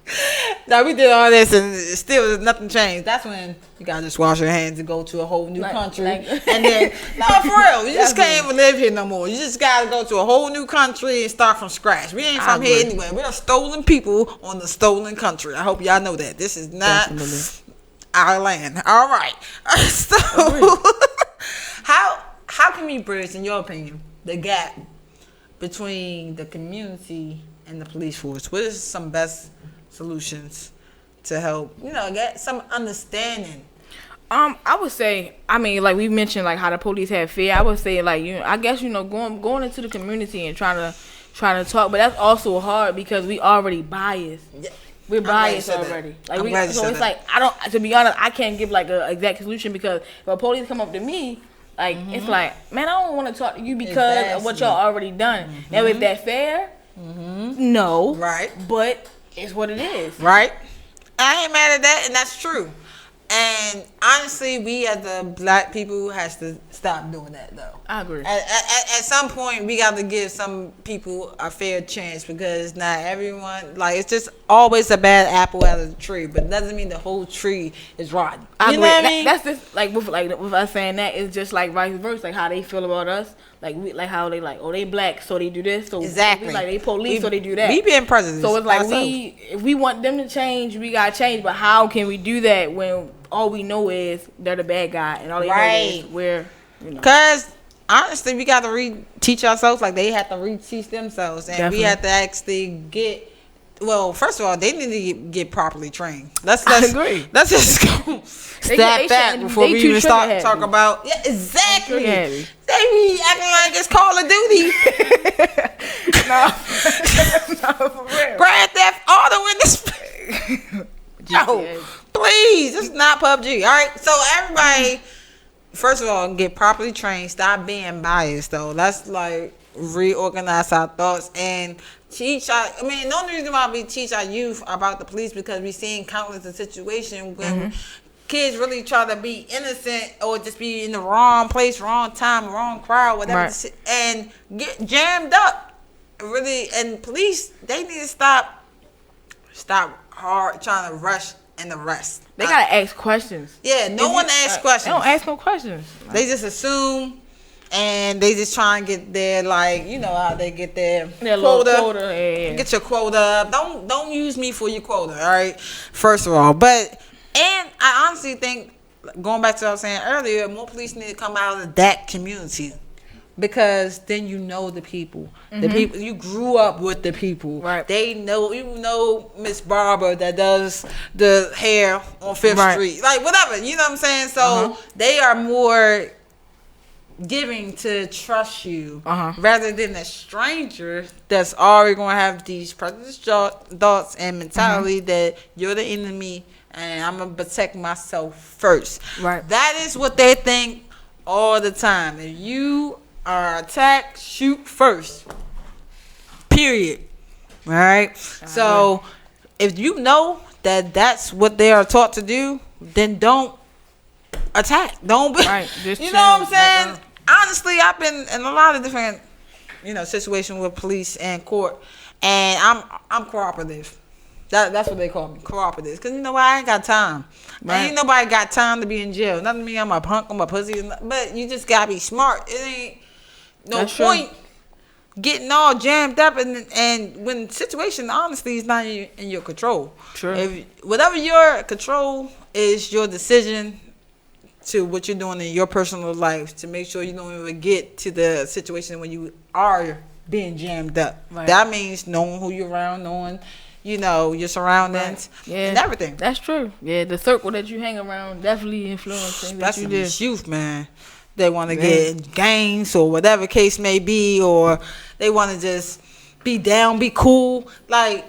[SPEAKER 1] Now we did all this and still nothing changed. That's when you gotta just wash your hands and go to a whole new country. And then, no, for real, you just can't even live here no more. You just gotta go to a whole new country and start from scratch. We ain't from here anyway. We're stolen people on the stolen country. I hope y'all know that. This is not our land. All right. So, how can we bridge, in your opinion, the gap between the community and the police force? What is some best solutions to help, get some understanding?
[SPEAKER 2] I would say, like we mentioned, like how the police have fear. I would say, like, I guess going into the community and trying to talk, but that's also hard because we already biased. Yeah. We're biased already. Like so it's like to be honest, I can't give like an exact solution because if a police come up to me, like it's like, man, I don't want to talk to you because of what y'all already done. Now, is that fair? No. Right. But it's what it is.
[SPEAKER 1] Right. I ain't mad at that, and that's true. And honestly, we as the black people has to stop doing that, though.
[SPEAKER 2] I agree.
[SPEAKER 1] At some point, we got to give some people a fair chance because not everyone, like, it's just always a bad apple out of the tree, but it doesn't mean the whole tree is rotten.
[SPEAKER 2] I agree. Know what I mean? That's just like with us saying that, it's just like vice versa, like how they feel about us. Like how they like, oh, they black, so they do this. So
[SPEAKER 1] exactly.
[SPEAKER 2] We like they police, so they do that.
[SPEAKER 1] We being presidents.
[SPEAKER 2] So it's like if we want them to change, we gotta change. But how can we do that when all we know is they're the bad guy and all they know is we're,
[SPEAKER 1] Cause honestly, we gotta reteach ourselves like they have to reteach themselves, and we have to actually get. Well, first of all, they need to get properly trained. I agree. Let's just go step back before we even start talking about. Yeah, exactly. They be acting like it's Call of Duty. no, for real. Grand Theft Auto in this. No, please, it's not PUBG. All right, so everybody, first of all, get properly trained. Stop being biased, though. Let's like reorganize our thoughts and teach our. The only reason why we teach our youth about the police because we've seen countless of situations when kids really try to be innocent or just be in the wrong place, wrong time, wrong crowd, whatever, and get jammed up. Really, and police, they need to stop Stop trying to rush and arrest.
[SPEAKER 2] They gotta ask questions.
[SPEAKER 1] Yeah, no one asks questions.
[SPEAKER 2] They don't ask no questions.
[SPEAKER 1] They just assume, and they just try and get their, like, you know how they get their quota.
[SPEAKER 2] Yeah.
[SPEAKER 1] Get your quota up. Don't use me for your quota, all right? First of all. But, and I honestly think, going back to what I was saying earlier, more police need to come out of that community. Because then you know the people. The people, you grew up with the people.
[SPEAKER 2] Right.
[SPEAKER 1] They know, you know Miss Barbara that does the hair on Fifth Street. Like, whatever. You know what I'm saying? So they are more giving to trust you rather than a stranger that's already going to have these prejudiced thoughts and mentality that you're the enemy and I'm going to protect myself first.
[SPEAKER 2] Right.
[SPEAKER 1] That is what they think all the time. If you are attacked, shoot first. Period. All right? So if you know that that's what they are taught to do, then don't attack. Don't be, you know what I'm saying? Honestly, I've been in a lot of different, situations with police and court, and I'm cooperative. That's what they call me, cooperative. Because you know what? I ain't got time. Ain't nobody got time to be in jail. Nothing mean I'm a punk, I'm a pussy. But you just got to be smart. It ain't no point getting all jammed up. And when the situation, honestly, is not in your control.
[SPEAKER 2] True.
[SPEAKER 1] Whatever your control is your decision to what you're doing in your personal life to make sure you don't even get to the situation when you are being jammed up. Right. That means knowing who you're around, knowing, your surroundings and everything.
[SPEAKER 2] That's true. Yeah, the circle that you hang around definitely influences things that you do.
[SPEAKER 1] Especially youth, man. They want to get in gangs or whatever case may be, or they want to just be down, be cool. Like,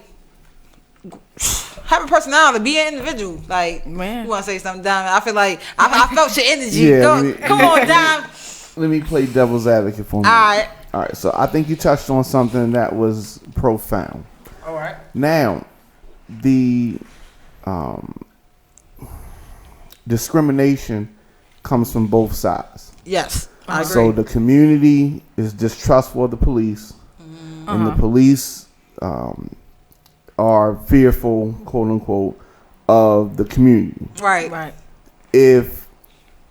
[SPEAKER 1] have a personality, be an individual. Like, man. You want to say something, Dom? I feel like I felt your energy.
[SPEAKER 3] Yeah,
[SPEAKER 1] come on, Dom.
[SPEAKER 3] Let me play devil's advocate for me.
[SPEAKER 1] All
[SPEAKER 3] right. So I think you touched on something that was profound.
[SPEAKER 1] All right.
[SPEAKER 3] Now, the discrimination comes from both sides.
[SPEAKER 1] Yes, I agree.
[SPEAKER 3] So the community is distrustful of the police, and the police are fearful, quote unquote, of the community.
[SPEAKER 1] Right.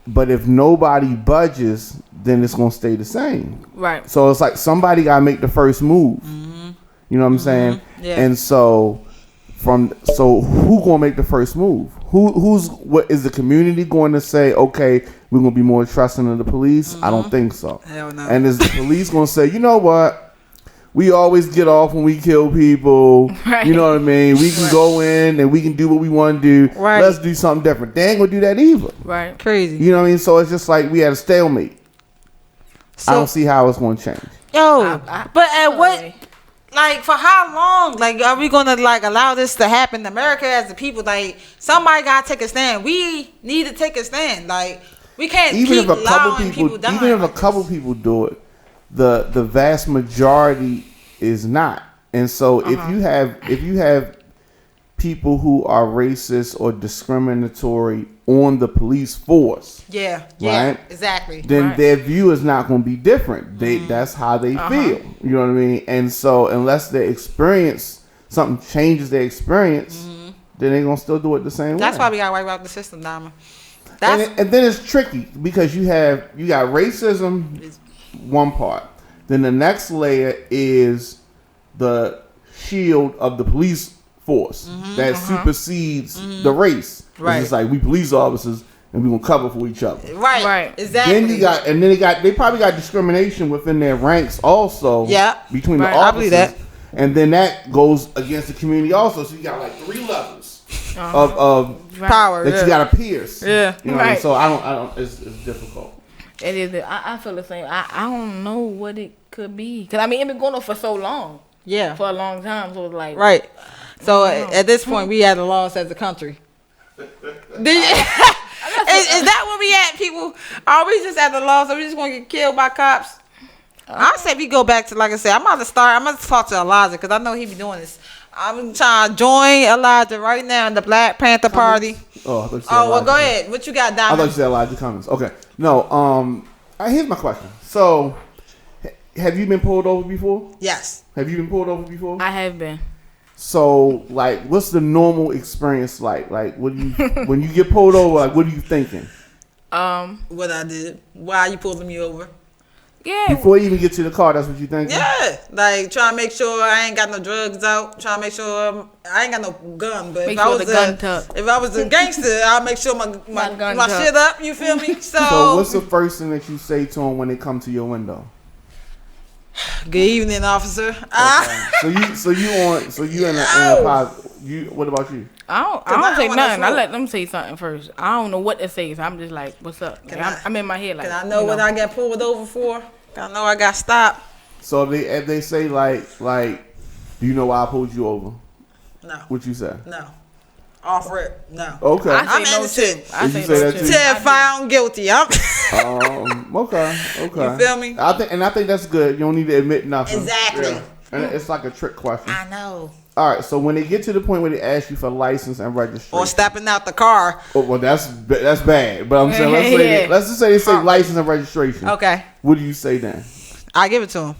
[SPEAKER 3] But if nobody budges, then it's gonna stay the same.
[SPEAKER 2] Right.
[SPEAKER 3] So it's like somebody gotta make the first move. You know what I'm saying?
[SPEAKER 1] Yeah.
[SPEAKER 3] And so who gonna make the first move? What is the community going to say? Okay, we're gonna be more trusting of the police. I don't think so.
[SPEAKER 1] Hell no.
[SPEAKER 3] And is the police gonna say, you know what? We always get off when we kill people.
[SPEAKER 2] Right.
[SPEAKER 3] You know what I mean? We can go in and we can do what we want to do.
[SPEAKER 1] Right.
[SPEAKER 3] Let's do something different. They ain't gonna do that either.
[SPEAKER 2] Right.
[SPEAKER 1] Crazy.
[SPEAKER 3] You know what I mean? So it's just like we had a stalemate. I don't see how it's gonna change.
[SPEAKER 1] Yo, but at what? Like, for how long? Like, are we gonna allow this to happen? America, as the people, somebody gotta take a stand. We need to take a stand. Like, we can't keep allowing people dying.
[SPEAKER 3] Even if a couple people do it, the vast majority is not. And so if you have people who are racist or discriminatory on the police force,
[SPEAKER 1] right? Exactly.
[SPEAKER 3] Then their view is not going to be different. That's how they feel. You know what I mean? And so unless they experience something changes their experience, then they're going to still do it the same way.
[SPEAKER 1] That's why we got to wipe out the system, Dama.
[SPEAKER 3] And then it's tricky because you got racism, one part. Then the next layer is the shield of the police force that supersedes the race. Right. It's like we police officers and we gonna cover for each other.
[SPEAKER 1] Right. Exactly.
[SPEAKER 3] Then they probably got discrimination within their ranks also. Yeah. Between the officers. I believe that. And then that goes against the community also. So you got like 3 levels of
[SPEAKER 1] power
[SPEAKER 3] that you gotta pierce.
[SPEAKER 1] Yeah.
[SPEAKER 3] You know what I mean? So I don't. It's difficult.
[SPEAKER 2] It is. I feel the same. I don't know what it could be because it's been going on for so long. Yeah. For a long time. So it's like
[SPEAKER 1] right. So at this point, we had a loss as a country. Is that where we at, people? Are we just at the loss? Are we just going to get killed by cops? I say we go back to, like I said, I'm about to talk to Elijah because I know he be doing this. I'm trying to join Elijah right now in the Black Panther Party. Well, go ahead. What you got, Diamond?
[SPEAKER 3] I thought you said Elijah Cummings. Okay. No, here's my question. So, have you been pulled over before?
[SPEAKER 1] Yes.
[SPEAKER 3] Have you been pulled over before?
[SPEAKER 2] I have been.
[SPEAKER 3] So, like, what's the normal experience like? Like, what do you when you get pulled over? Like, what are you thinking?
[SPEAKER 1] What I did? Why you pulling me over?
[SPEAKER 2] Yeah.
[SPEAKER 3] Before you even get to the car, that's what you thinking?
[SPEAKER 1] Yeah, like trying to make sure I ain't got no drugs out. Trying to make sure I ain't got no gun. But
[SPEAKER 2] Make
[SPEAKER 1] if I
[SPEAKER 2] sure
[SPEAKER 1] was
[SPEAKER 2] the gun tucked.
[SPEAKER 1] if I was a gangster, I'll make sure my
[SPEAKER 2] gun tucked.
[SPEAKER 1] shit up. You feel me?
[SPEAKER 3] So, what's the first thing that you say to them when they come to your window?
[SPEAKER 1] Good evening, officer.
[SPEAKER 3] So you in a positive. What about you?
[SPEAKER 2] I don't say nothing. I let them say something first. I don't know what to say, so I'm just like, "What's up?" Like, I'm in my head like.
[SPEAKER 1] Can I know what I got pulled over for? I know I got stopped.
[SPEAKER 3] So if they say like, do you know why I pulled you over?
[SPEAKER 1] No.
[SPEAKER 3] What you say?
[SPEAKER 1] No. Off rip. No.
[SPEAKER 3] Okay.
[SPEAKER 2] I
[SPEAKER 1] I'm
[SPEAKER 2] say no
[SPEAKER 1] innocent.
[SPEAKER 2] too. I
[SPEAKER 3] Did you
[SPEAKER 2] say
[SPEAKER 3] say
[SPEAKER 2] no
[SPEAKER 3] that
[SPEAKER 2] too.
[SPEAKER 3] too?
[SPEAKER 1] Till found guilty. I'm
[SPEAKER 3] Okay.
[SPEAKER 1] You feel me?
[SPEAKER 3] I think that's good. You don't need to admit nothing.
[SPEAKER 1] Exactly.
[SPEAKER 3] Yeah. And it's like a trick question.
[SPEAKER 1] I know.
[SPEAKER 3] All right. So when they get to the point where they ask you for license and registration,
[SPEAKER 1] Or stepping out the car.
[SPEAKER 3] oh, well, that's bad. But I'm saying let's just say they say license and registration.
[SPEAKER 1] Okay.
[SPEAKER 3] What do you say then?
[SPEAKER 1] I give it to him.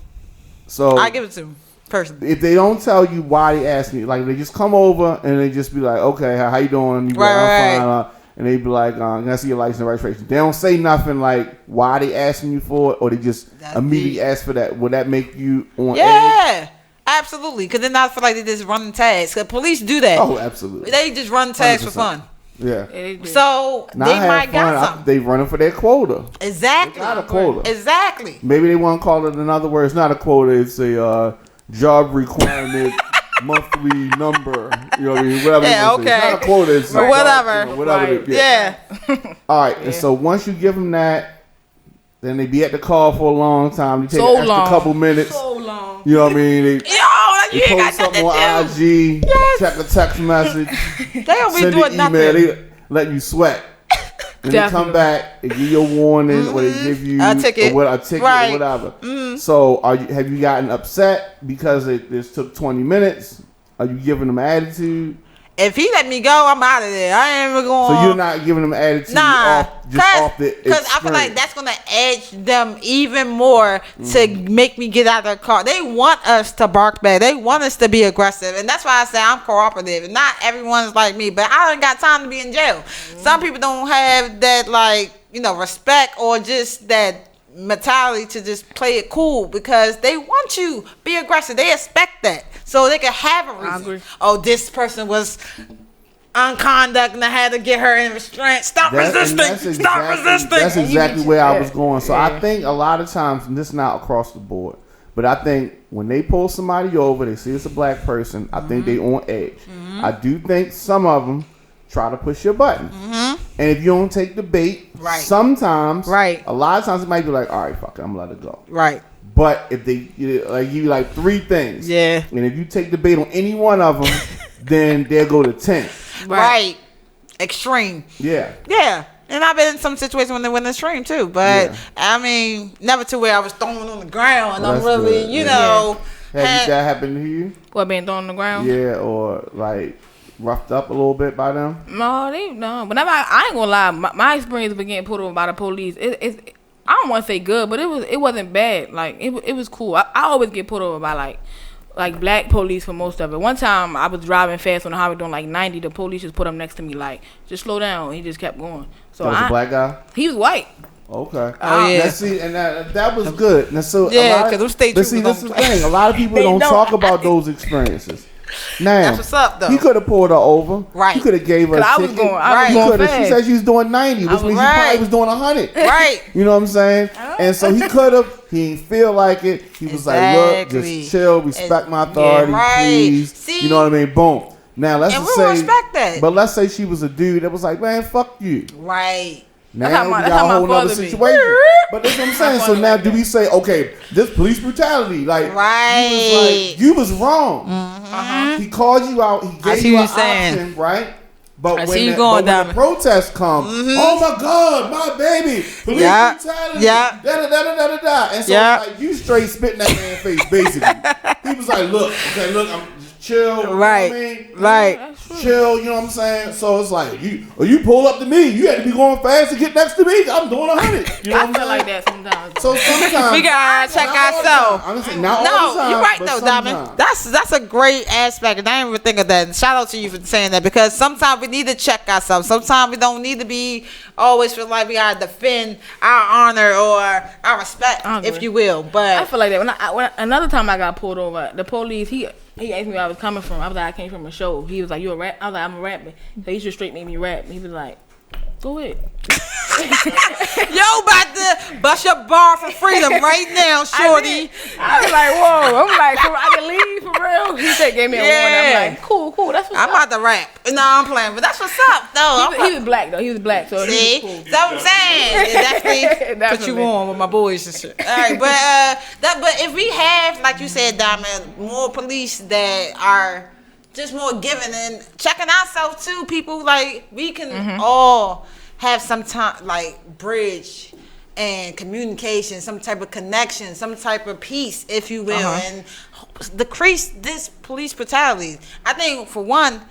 [SPEAKER 3] So
[SPEAKER 1] I give it to him. Personally.
[SPEAKER 3] if they don't tell you why they ask me, like they just come over and they just be like, okay, how you doing? You be like, I'm fine. And they be like, can I see your license and registration? They don't say nothing like why they asking you for it, or they just immediately ask for that. Would that make you on edge?
[SPEAKER 1] Yeah. Absolutely. Because then I feel like they just running tags. Because police do that.
[SPEAKER 3] Oh, absolutely.
[SPEAKER 1] They just run tags for
[SPEAKER 3] 100%.
[SPEAKER 1] fun.
[SPEAKER 3] Yeah.
[SPEAKER 1] So
[SPEAKER 3] Not
[SPEAKER 1] they
[SPEAKER 3] have
[SPEAKER 1] might got
[SPEAKER 3] fun.
[SPEAKER 1] something.
[SPEAKER 3] They running for their quota.
[SPEAKER 1] Exactly.
[SPEAKER 3] They got a quota.
[SPEAKER 1] Exactly.
[SPEAKER 3] Maybe they want to call it another word. It's not a quota. It's a job requirement monthly number. You know what I mean? Whatever.
[SPEAKER 1] Yeah,
[SPEAKER 3] It's
[SPEAKER 1] okay.
[SPEAKER 3] not a quota. It's
[SPEAKER 1] Right. Whatever.
[SPEAKER 3] Whatever.
[SPEAKER 2] Right.
[SPEAKER 3] It is.
[SPEAKER 1] Yeah.
[SPEAKER 3] All right. And so once you give them that, then they be at the car for a long time. You take
[SPEAKER 2] So
[SPEAKER 3] an extra
[SPEAKER 2] long.
[SPEAKER 3] couple minutes.
[SPEAKER 2] So long.
[SPEAKER 3] You know what I mean? They
[SPEAKER 1] Yo, like you ain't
[SPEAKER 3] post
[SPEAKER 1] got
[SPEAKER 3] something
[SPEAKER 1] nothing
[SPEAKER 3] on
[SPEAKER 1] to do.
[SPEAKER 3] IG.
[SPEAKER 1] Yes.
[SPEAKER 3] Check a text message.
[SPEAKER 1] They don't be
[SPEAKER 3] Send
[SPEAKER 1] doing
[SPEAKER 3] an
[SPEAKER 1] nothing.
[SPEAKER 3] email. They let you sweat. And they come
[SPEAKER 2] Definitely.
[SPEAKER 3] back and give you a warning, or they give you
[SPEAKER 1] A ticket.
[SPEAKER 3] or whatever. So, have you gotten upset because it took 20 minutes? Are you giving them attitude?
[SPEAKER 1] If he let me go, I'm out of there. I ain't even going.
[SPEAKER 3] So you're not giving them attitude
[SPEAKER 1] Nah,
[SPEAKER 3] off the
[SPEAKER 1] because I feel like that's gonna edge them even more to make me get out of the car. They want us to bark back. They want us to be aggressive, and that's why I say I'm cooperative. Not everyone's like me, but I don't got time to be in jail. Some people don't have that, like, respect or just that mentality to just play it cool because they want you be aggressive. They expect that so they can have a reason.
[SPEAKER 2] I agree.
[SPEAKER 1] Oh, this person was unconduct and I had to get her in restraint. Stop resisting. Stop resisting.
[SPEAKER 3] That's exactly where I was going. So
[SPEAKER 2] Yeah.
[SPEAKER 3] I think a lot of times, and this is not across the board, but I think when they pull somebody over, they see it's a black person, I think they on edge. I do think some of them try to push your button. And if you don't take the bait, sometimes, a lot of times it might be like, all right, fuck it, I'm gonna let it go.
[SPEAKER 1] Right.
[SPEAKER 3] But if they give you like 3 things,
[SPEAKER 1] Yeah.
[SPEAKER 3] and if you take the bait on any one of them, then they'll go to 10.
[SPEAKER 1] Right. Extreme.
[SPEAKER 3] Yeah.
[SPEAKER 1] Yeah. And I've been in some situations when they went extreme too. But I mean, never to where I was thrown on the ground and I'm really,
[SPEAKER 3] good. Have that happened to you?
[SPEAKER 2] What, being thrown on the ground?
[SPEAKER 3] Yeah, or like roughed up a little bit by them?
[SPEAKER 2] No. But I ain't gonna lie. My experience with getting pulled over by the police, it's I don't want to say good, but it wasn't bad. Like it was cool. I always get pulled over by like black police for most of it. One time I was driving fast on the highway doing like 90. The police just put him next to me like, just slow down. He just kept going. So
[SPEAKER 3] that was a black guy?
[SPEAKER 2] He was white.
[SPEAKER 3] Okay.
[SPEAKER 1] Oh, yeah.
[SPEAKER 3] Now, see, and that was good. Now, so
[SPEAKER 1] Yeah, because them state
[SPEAKER 3] but see, this is the thing. A lot of people don't talk about those experiences. Now,
[SPEAKER 1] that's what's up, though.
[SPEAKER 3] He could have pulled her over.
[SPEAKER 1] Right.
[SPEAKER 3] He could have gave her a
[SPEAKER 2] I was
[SPEAKER 3] ticket.
[SPEAKER 2] going fast.
[SPEAKER 3] She said she was doing 90, which means he probably was doing 100.
[SPEAKER 1] Right.
[SPEAKER 3] You know what I'm saying? And so he could have. He didn't feel like it. He was like, look, just chill, respect my authority, please.
[SPEAKER 1] See?
[SPEAKER 3] You know what I mean? Boom. Now let's
[SPEAKER 1] And
[SPEAKER 3] just
[SPEAKER 1] we
[SPEAKER 3] say,
[SPEAKER 1] respect that.
[SPEAKER 3] But let's say she was a dude that was like, man, fuck you.
[SPEAKER 1] Right.
[SPEAKER 3] Now we got a whole nother situation. But that's what I'm saying. So now do we say, okay, this police brutality, like, you was wrong. He called you out. He gave you an option, right? But when the protest comes, oh my God, my baby, police brutality, da da da da da da. And so like you straight spit in that man's face, basically. He was like, look, I'm just chill. You
[SPEAKER 1] Right.
[SPEAKER 3] know what I mean?
[SPEAKER 1] Right.
[SPEAKER 3] Chill, you know what I'm saying? So it's like, you pull up to me, you had to be going fast to get next to me. I'm doing 100. You know what I'm
[SPEAKER 2] I feel
[SPEAKER 3] saying?
[SPEAKER 2] like that sometimes.
[SPEAKER 3] So sometimes
[SPEAKER 1] We gotta check ourselves.
[SPEAKER 3] I'm saying not all the time.
[SPEAKER 1] You're right
[SPEAKER 3] but
[SPEAKER 1] though,
[SPEAKER 3] sometimes.
[SPEAKER 1] Diamond. That's a great aspect, and I didn't even think of that. And shout out to you for saying that, because sometimes we need to check ourselves. Sometimes we don't need to be always feel like we gotta defend our honor or our respect, if you will. But
[SPEAKER 2] I feel like that. When another time I got pulled over, the police he asked me where I was coming from. I was like, I came from a show. He was like, you a rap? I was like, I'm a rapper. So he just straight made me rap. He was like, go ahead.
[SPEAKER 1] yo, about to bust your bar for freedom right now, shorty.
[SPEAKER 2] I was like, whoa. I'm like, I can leave for real. He said, gave me a warning. I'm like, cool. That's what's
[SPEAKER 1] I'm
[SPEAKER 2] up.
[SPEAKER 1] about to rap. No, I'm playing, but that's what's up, though.
[SPEAKER 2] He was black though. He was black, so
[SPEAKER 1] See,
[SPEAKER 2] he was cool.
[SPEAKER 1] that's what I'm saying. It definitely put you on with my boys and shit. All right, but if we have, like you said, Diamond, more police that are just more giving and checking ourselves too, people, like we can all have some time, like bridge and communication, some type of connection, some type of peace, if you will, and decrease this police brutality. I think for one,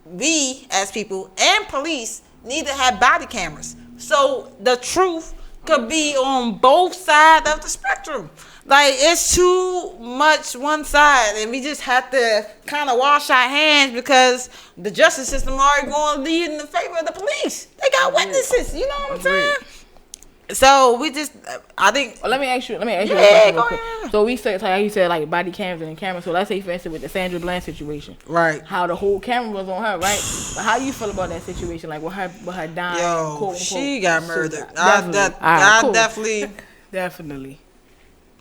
[SPEAKER 1] we as people and police need to have body cameras, so the truth could be on both sides of the spectrum. Like, it's too much one side, and we just have to kind of wash our hands, because the justice system already going to lead in the favor of the police. They got witnesses, you know what I'm saying? So we just, I think.
[SPEAKER 2] Well, let me ask you.
[SPEAKER 1] Yeah,
[SPEAKER 2] a question real quick.
[SPEAKER 1] ahead.
[SPEAKER 2] So we said, like you said, like body cams and cameras. So let's say, for instance, with the Sandra Bland situation,
[SPEAKER 1] Right.
[SPEAKER 2] how the whole camera was on her, right? But how you feel about that situation, like with her dying?
[SPEAKER 1] Yo,
[SPEAKER 2] quote,
[SPEAKER 1] she
[SPEAKER 2] unquote,
[SPEAKER 1] got murdered. Definitely.
[SPEAKER 2] Definitely.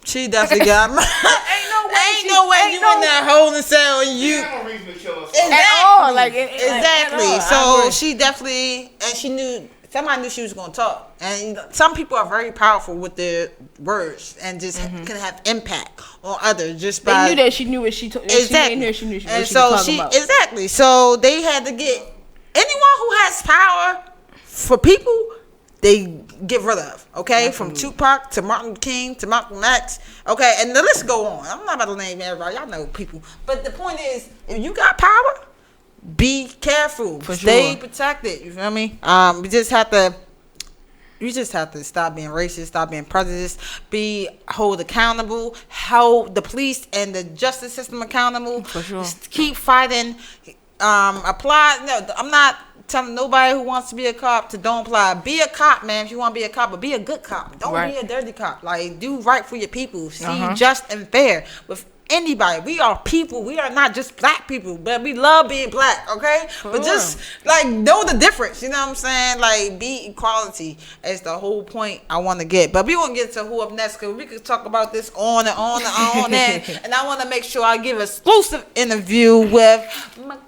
[SPEAKER 1] She definitely got murdered. Ain't no way you in that holding cell and you.
[SPEAKER 3] No reason to kill us.
[SPEAKER 1] Exactly.
[SPEAKER 2] At all, like
[SPEAKER 1] Exactly.
[SPEAKER 2] at all. I
[SPEAKER 1] So
[SPEAKER 2] agree.
[SPEAKER 1] she definitely, and she knew, somebody knew she was going to talk. And some people are very powerful with their words and just can have impact on others just by.
[SPEAKER 2] They knew that she knew what she took.
[SPEAKER 1] Exactly.
[SPEAKER 2] She knew
[SPEAKER 1] and
[SPEAKER 2] what she
[SPEAKER 1] so
[SPEAKER 2] was talking about.
[SPEAKER 1] exactly. So they had to get anyone who has power for people, they get rid of. Okay,
[SPEAKER 2] Definitely.
[SPEAKER 1] from Tupac to Martin Luther King to Malcolm X. Okay, and the list go on. I'm not about to name everybody. Y'all know people. But the point is, if you got power, be careful. Stay protected. You feel me? We just have to. You just have to stop being racist, stop being prejudiced, be hold accountable, hold the police and the justice system accountable.
[SPEAKER 2] For sure.
[SPEAKER 1] Keep fighting. Apply. No, I'm not telling nobody who wants to be a cop to don't apply. Be a cop, man, if you want to be a cop, but be a good cop. Don't be a dirty cop. Like, do right for your people. See just and fair with anybody. We are people. We are not just black people, but we love being black, okay? But just, like, know the difference. You know what I'm saying? Like, be equality is the whole point I want to get. But we won't get to who up next, because we could talk about this on and on and on. And I want to make sure I give an exclusive interview with Micah.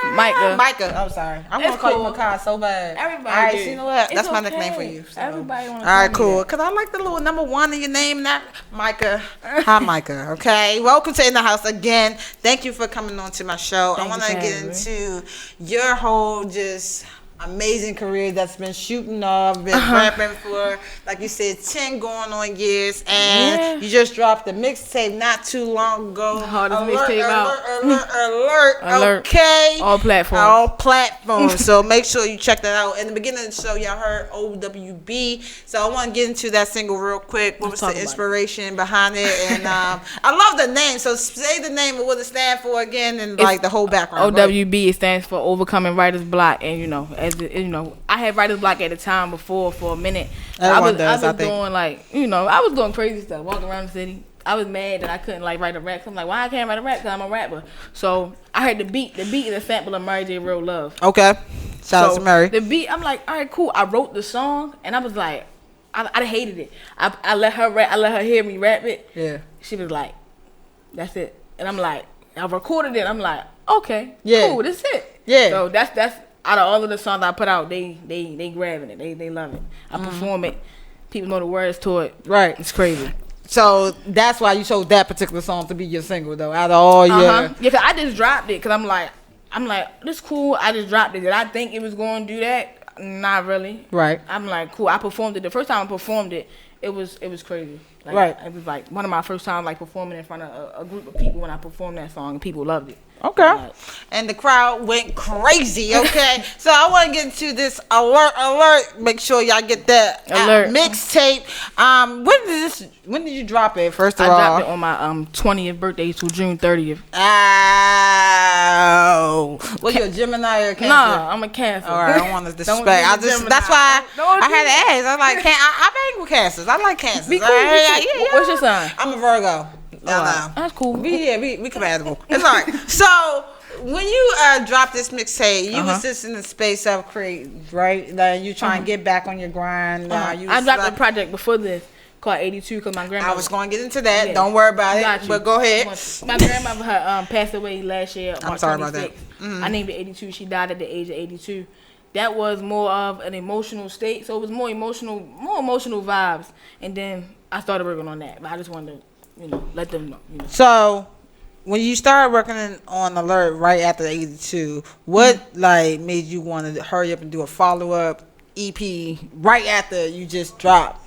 [SPEAKER 1] I'm sorry. I'm going to call you Makai so bad.
[SPEAKER 2] Everybody
[SPEAKER 1] All right,
[SPEAKER 2] do.
[SPEAKER 1] so you know what?
[SPEAKER 2] It's
[SPEAKER 1] That's my
[SPEAKER 2] okay.
[SPEAKER 1] nickname for you. So.
[SPEAKER 2] Everybody want to
[SPEAKER 1] All right,
[SPEAKER 2] call me
[SPEAKER 1] cool.
[SPEAKER 2] that.
[SPEAKER 1] Because I like the little number one in your name, that Micah. Hi, Micah. Okay. Welcome to In the House again. Thank you for coming on to my show. I want to get into your whole just amazing career that's been shooting off, been rapping for, like you said, 10 going on years, and you just dropped the mixtape not too long ago.
[SPEAKER 2] Hardest mixtape out.
[SPEAKER 1] Alert. Okay.
[SPEAKER 2] All platforms.
[SPEAKER 1] All platforms. So make sure you check that out. In the beginning of the show, y'all heard OWB. So I want to get into that single real quick. What was the inspiration behind it? And I love the name. So say the name of what it stands for again, and like the whole background.
[SPEAKER 2] OWB, it stands for Overcoming Writer's Block, and I had writer's block at the time before for a minute. I was doing I was doing crazy stuff, walking around the city. I was mad that I couldn't write a rap. I'm like, why I can't write a rap? Because I'm a rapper. So I heard the beat. The beat is a sample of Mary J. Real Love.
[SPEAKER 1] Okay. Shout out to Mary.
[SPEAKER 2] The beat, I'm like, all right, cool. I wrote the song, and I was like, I hated it. I let her rap. I let her hear me rap it.
[SPEAKER 1] Yeah.
[SPEAKER 2] She was like, that's it. And I'm like, I recorded it. I'm like, okay, cool, that's it.
[SPEAKER 1] Yeah.
[SPEAKER 2] So that's out of all of the songs I put out, they grabbing it. They love it. I perform it. People know the words to it.
[SPEAKER 1] Right.
[SPEAKER 2] It's crazy.
[SPEAKER 1] So that's why you chose that particular song to be your single, though. Out of all your,
[SPEAKER 2] Yeah, cause I just dropped it. Cause I'm like, this cool. I just dropped it. Did I think it was going to do that? Not really.
[SPEAKER 1] Right.
[SPEAKER 2] I'm like, cool. I performed it. The first time I performed it, it was crazy. Like,
[SPEAKER 1] Right.
[SPEAKER 2] It was like one of my first times like performing in front of a group of people when I performed that song and people loved it.
[SPEAKER 1] Okay.
[SPEAKER 2] Like,
[SPEAKER 1] And the crowd went crazy, okay? So I want to get into this alert. Make sure y'all get that
[SPEAKER 2] Alert.
[SPEAKER 1] mixtape. When did you drop it, first of
[SPEAKER 2] I
[SPEAKER 1] all?
[SPEAKER 2] dropped it on my 20th birthday to June 30th.
[SPEAKER 1] Oh. Was you a Gemini or a Cancer?
[SPEAKER 2] Nah, I'm a Cancer.
[SPEAKER 1] All right, I don't want to disrespect.
[SPEAKER 2] Don't do Gemini.
[SPEAKER 1] That's why
[SPEAKER 2] Don't
[SPEAKER 1] I
[SPEAKER 2] do
[SPEAKER 1] had to ask. I was like, I bang with Cancers. I like Cancers.
[SPEAKER 2] Be cool.
[SPEAKER 1] All right,
[SPEAKER 2] Be cool. What's your sign?
[SPEAKER 1] I'm a Virgo.
[SPEAKER 2] Oh, that's cool.
[SPEAKER 1] We compatible. It's all right. So when you dropped this mixtape, you was just in the space of create, right? Like you trying to get back on your grind.
[SPEAKER 2] I dropped a project before this called 82 because my grandmother.
[SPEAKER 1] I was going to get into that.
[SPEAKER 2] Yeah.
[SPEAKER 1] Don't worry about
[SPEAKER 2] Got
[SPEAKER 1] it.
[SPEAKER 2] you.
[SPEAKER 1] But go ahead.
[SPEAKER 2] My grandmother had passed away last year.
[SPEAKER 1] I'm sorry about that.
[SPEAKER 2] I named it 82. She died at the age of 82. That was more of an emotional state, so it was more emotional vibes. And then I started working on that. But I just wanted to, let them know.
[SPEAKER 1] So when you started working on Alert right after 82, what made you want to hurry up and do a follow-up EP right after you just dropped?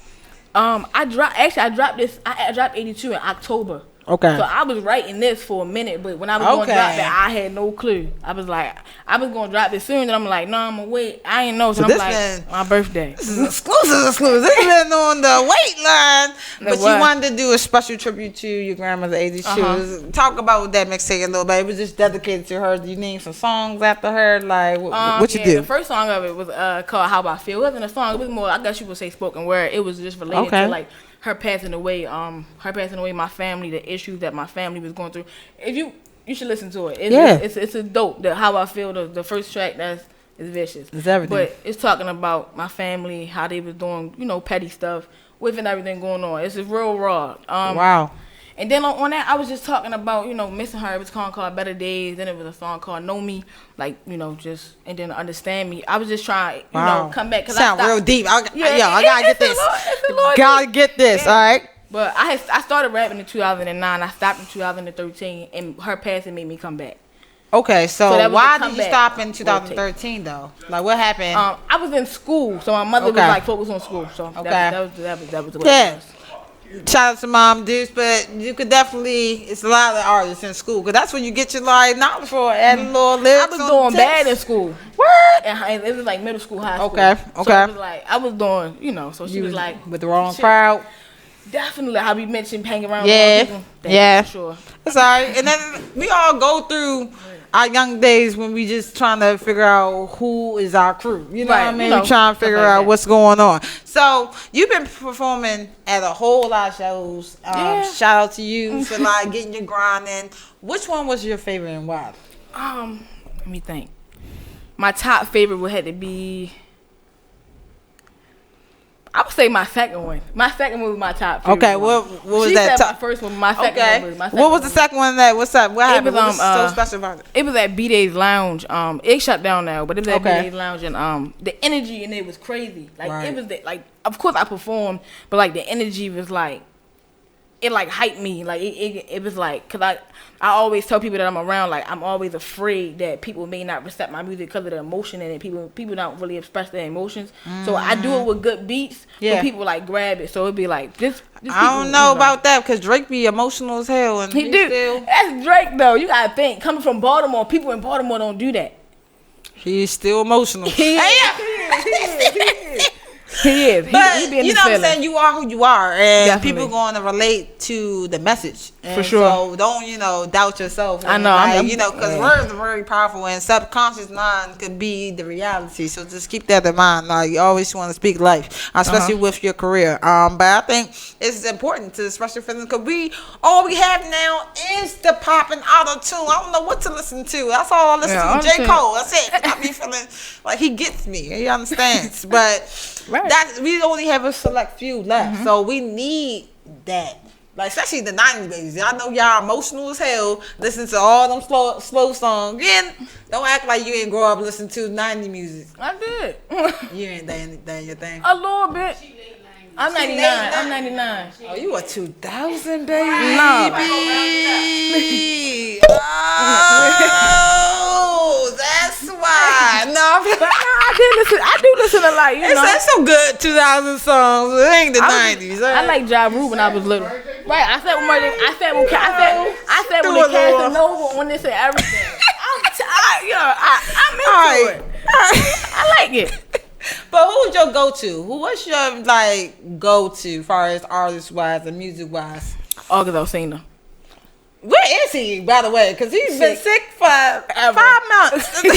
[SPEAKER 2] I dropped 82 in October.
[SPEAKER 1] Okay.
[SPEAKER 2] So I was writing this for a minute, but when I was going to drop it, I had no clue. I was like, I was going to drop it soon, and I'm like, no, I'm going to wait. I ain't know. So I'm like, my birthday.
[SPEAKER 1] This is exclusive. This has been on the wait line. But you wanted to do a special tribute to your grandmother, 82. Talk about that mixtape a little bit. It was just dedicated to her. You name some songs after her? Like, what you do?
[SPEAKER 2] The first song of it was called How I Feel. It wasn't a song. It was more, I guess you would say spoken word. It was just related to, like, her passing away, my family, the issues that my family was going through. If you should listen to it. It's a dope. How I Feel, the first track, is vicious.
[SPEAKER 1] It's everything.
[SPEAKER 2] But it's talking about my family, how they was doing, petty stuff with and everything going on. It's real raw.
[SPEAKER 1] Wow.
[SPEAKER 2] And then on that, I was just talking about, missing her. It was a song called Better Days. Then it was a song called Know Me, and then Understand Me. I was just trying, come back.
[SPEAKER 1] Sound real deep. I gotta get this.
[SPEAKER 2] Gotta
[SPEAKER 1] get this, all right?
[SPEAKER 2] But I started rapping in 2009. I stopped in 2013, and her passing made me come back.
[SPEAKER 1] Okay, so why did you stop in
[SPEAKER 2] comeback
[SPEAKER 1] 2013 though? Like what happened?
[SPEAKER 2] I was in school, so my mother was like focused on school. So that was what it was.
[SPEAKER 1] Shout out to Mom Deuce, but you could definitely, it's a lot of artists in school, because that's when you get your knowledge for adding little lyrics.
[SPEAKER 2] I was doing bad in school.
[SPEAKER 1] What?
[SPEAKER 2] And it was like middle school, high school.
[SPEAKER 1] Okay.
[SPEAKER 2] So it was like, I was doing, so she was like.
[SPEAKER 1] With the wrong crowd.
[SPEAKER 2] Definitely, how we mentioned hanging around
[SPEAKER 1] with
[SPEAKER 2] people.
[SPEAKER 1] Yeah.
[SPEAKER 2] For sure.
[SPEAKER 1] It's all right. And then we all go through our young days when we just trying to figure out who is our crew. You know what I mean? We trying to figure out what's going on. So you've been performing at a whole lot of shows. Shout out to you for getting your grind in. Which one was your favorite and why?
[SPEAKER 2] Let me think. My top favorite would have to be. I would say my second one. My second one was my top favorite.
[SPEAKER 1] Okay, what was
[SPEAKER 2] she
[SPEAKER 1] that?
[SPEAKER 2] Said my first one. My second one was my second
[SPEAKER 1] What was the second one? What's up? What happened? What was so special about it?
[SPEAKER 2] It was at B-Day's Lounge. It shut down now, but it was at B-Day's Lounge, and the energy in it was crazy. Like it was of course I performed, but the energy was it hyped me. It was cause I always tell people that I'm around, I'm always afraid that people may not accept my music because of the emotion in it. People don't really express their emotions. So I do it with good beats, so people grab it. So it'd be this
[SPEAKER 1] I don't know about that because Drake be emotional as hell, and
[SPEAKER 2] he do. That's Drake though. You gotta think, coming from Baltimore, people in Baltimore don't do that.
[SPEAKER 1] He's still emotional.
[SPEAKER 2] He is.
[SPEAKER 1] But
[SPEAKER 2] he
[SPEAKER 1] you know what I'm saying? You are who you are, and
[SPEAKER 2] Definitely.
[SPEAKER 1] people going to relate to the message. And
[SPEAKER 2] for sure.
[SPEAKER 1] So don't doubt yourself.
[SPEAKER 2] I know.
[SPEAKER 1] Because words are very powerful, and subconscious mind could be the reality. So just keep that in mind. You always want to speak life, especially with your career. But I think it's important to especially for them because all we have now is the popping auto tune. I don't know what to listen to. That's all I listen to. J. Cole. That's it. I be feeling like he gets me. He understands, but.
[SPEAKER 2] Right.
[SPEAKER 1] We only have a select few left, so we need that. Especially the 90s babies. I know y'all emotional as hell. Listen to all them slow songs. Again, don't act like you ain't grow up listening to 90 music.
[SPEAKER 2] I did.
[SPEAKER 1] You ain't that your thing.
[SPEAKER 2] A little bit. I'm 99.
[SPEAKER 1] Oh, you a 2000 baby.
[SPEAKER 2] No.
[SPEAKER 1] Oh, that's why. No,
[SPEAKER 2] I do listen a lot. You know,
[SPEAKER 1] It's some good 2000 songs. It ain't the 90s.
[SPEAKER 2] I like Ja Rule when I was little. Right, I said when the Casanova when they said everything. I'm into it. I like it.
[SPEAKER 1] But who's your go-to? What's your like go-to, as far as artist-wise and music-wise?
[SPEAKER 2] August Alsina.
[SPEAKER 1] Where is he, by the way? Because he's been sick for 5 months.
[SPEAKER 2] He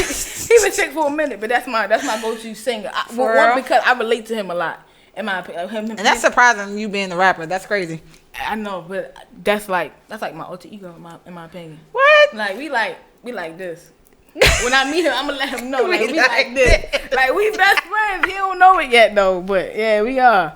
[SPEAKER 2] been sick for a minute, but that's my go-to singer. One, because I relate to him a lot. In my opinion,
[SPEAKER 1] and that's surprising, you being a rapper. That's crazy.
[SPEAKER 2] I know, but that's like my alter ego in my opinion.
[SPEAKER 1] What?
[SPEAKER 2] Like we like this. When I meet him, I'm gonna let him know. Like we like this. Like we best friends. He don't know it yet though, but yeah, we are.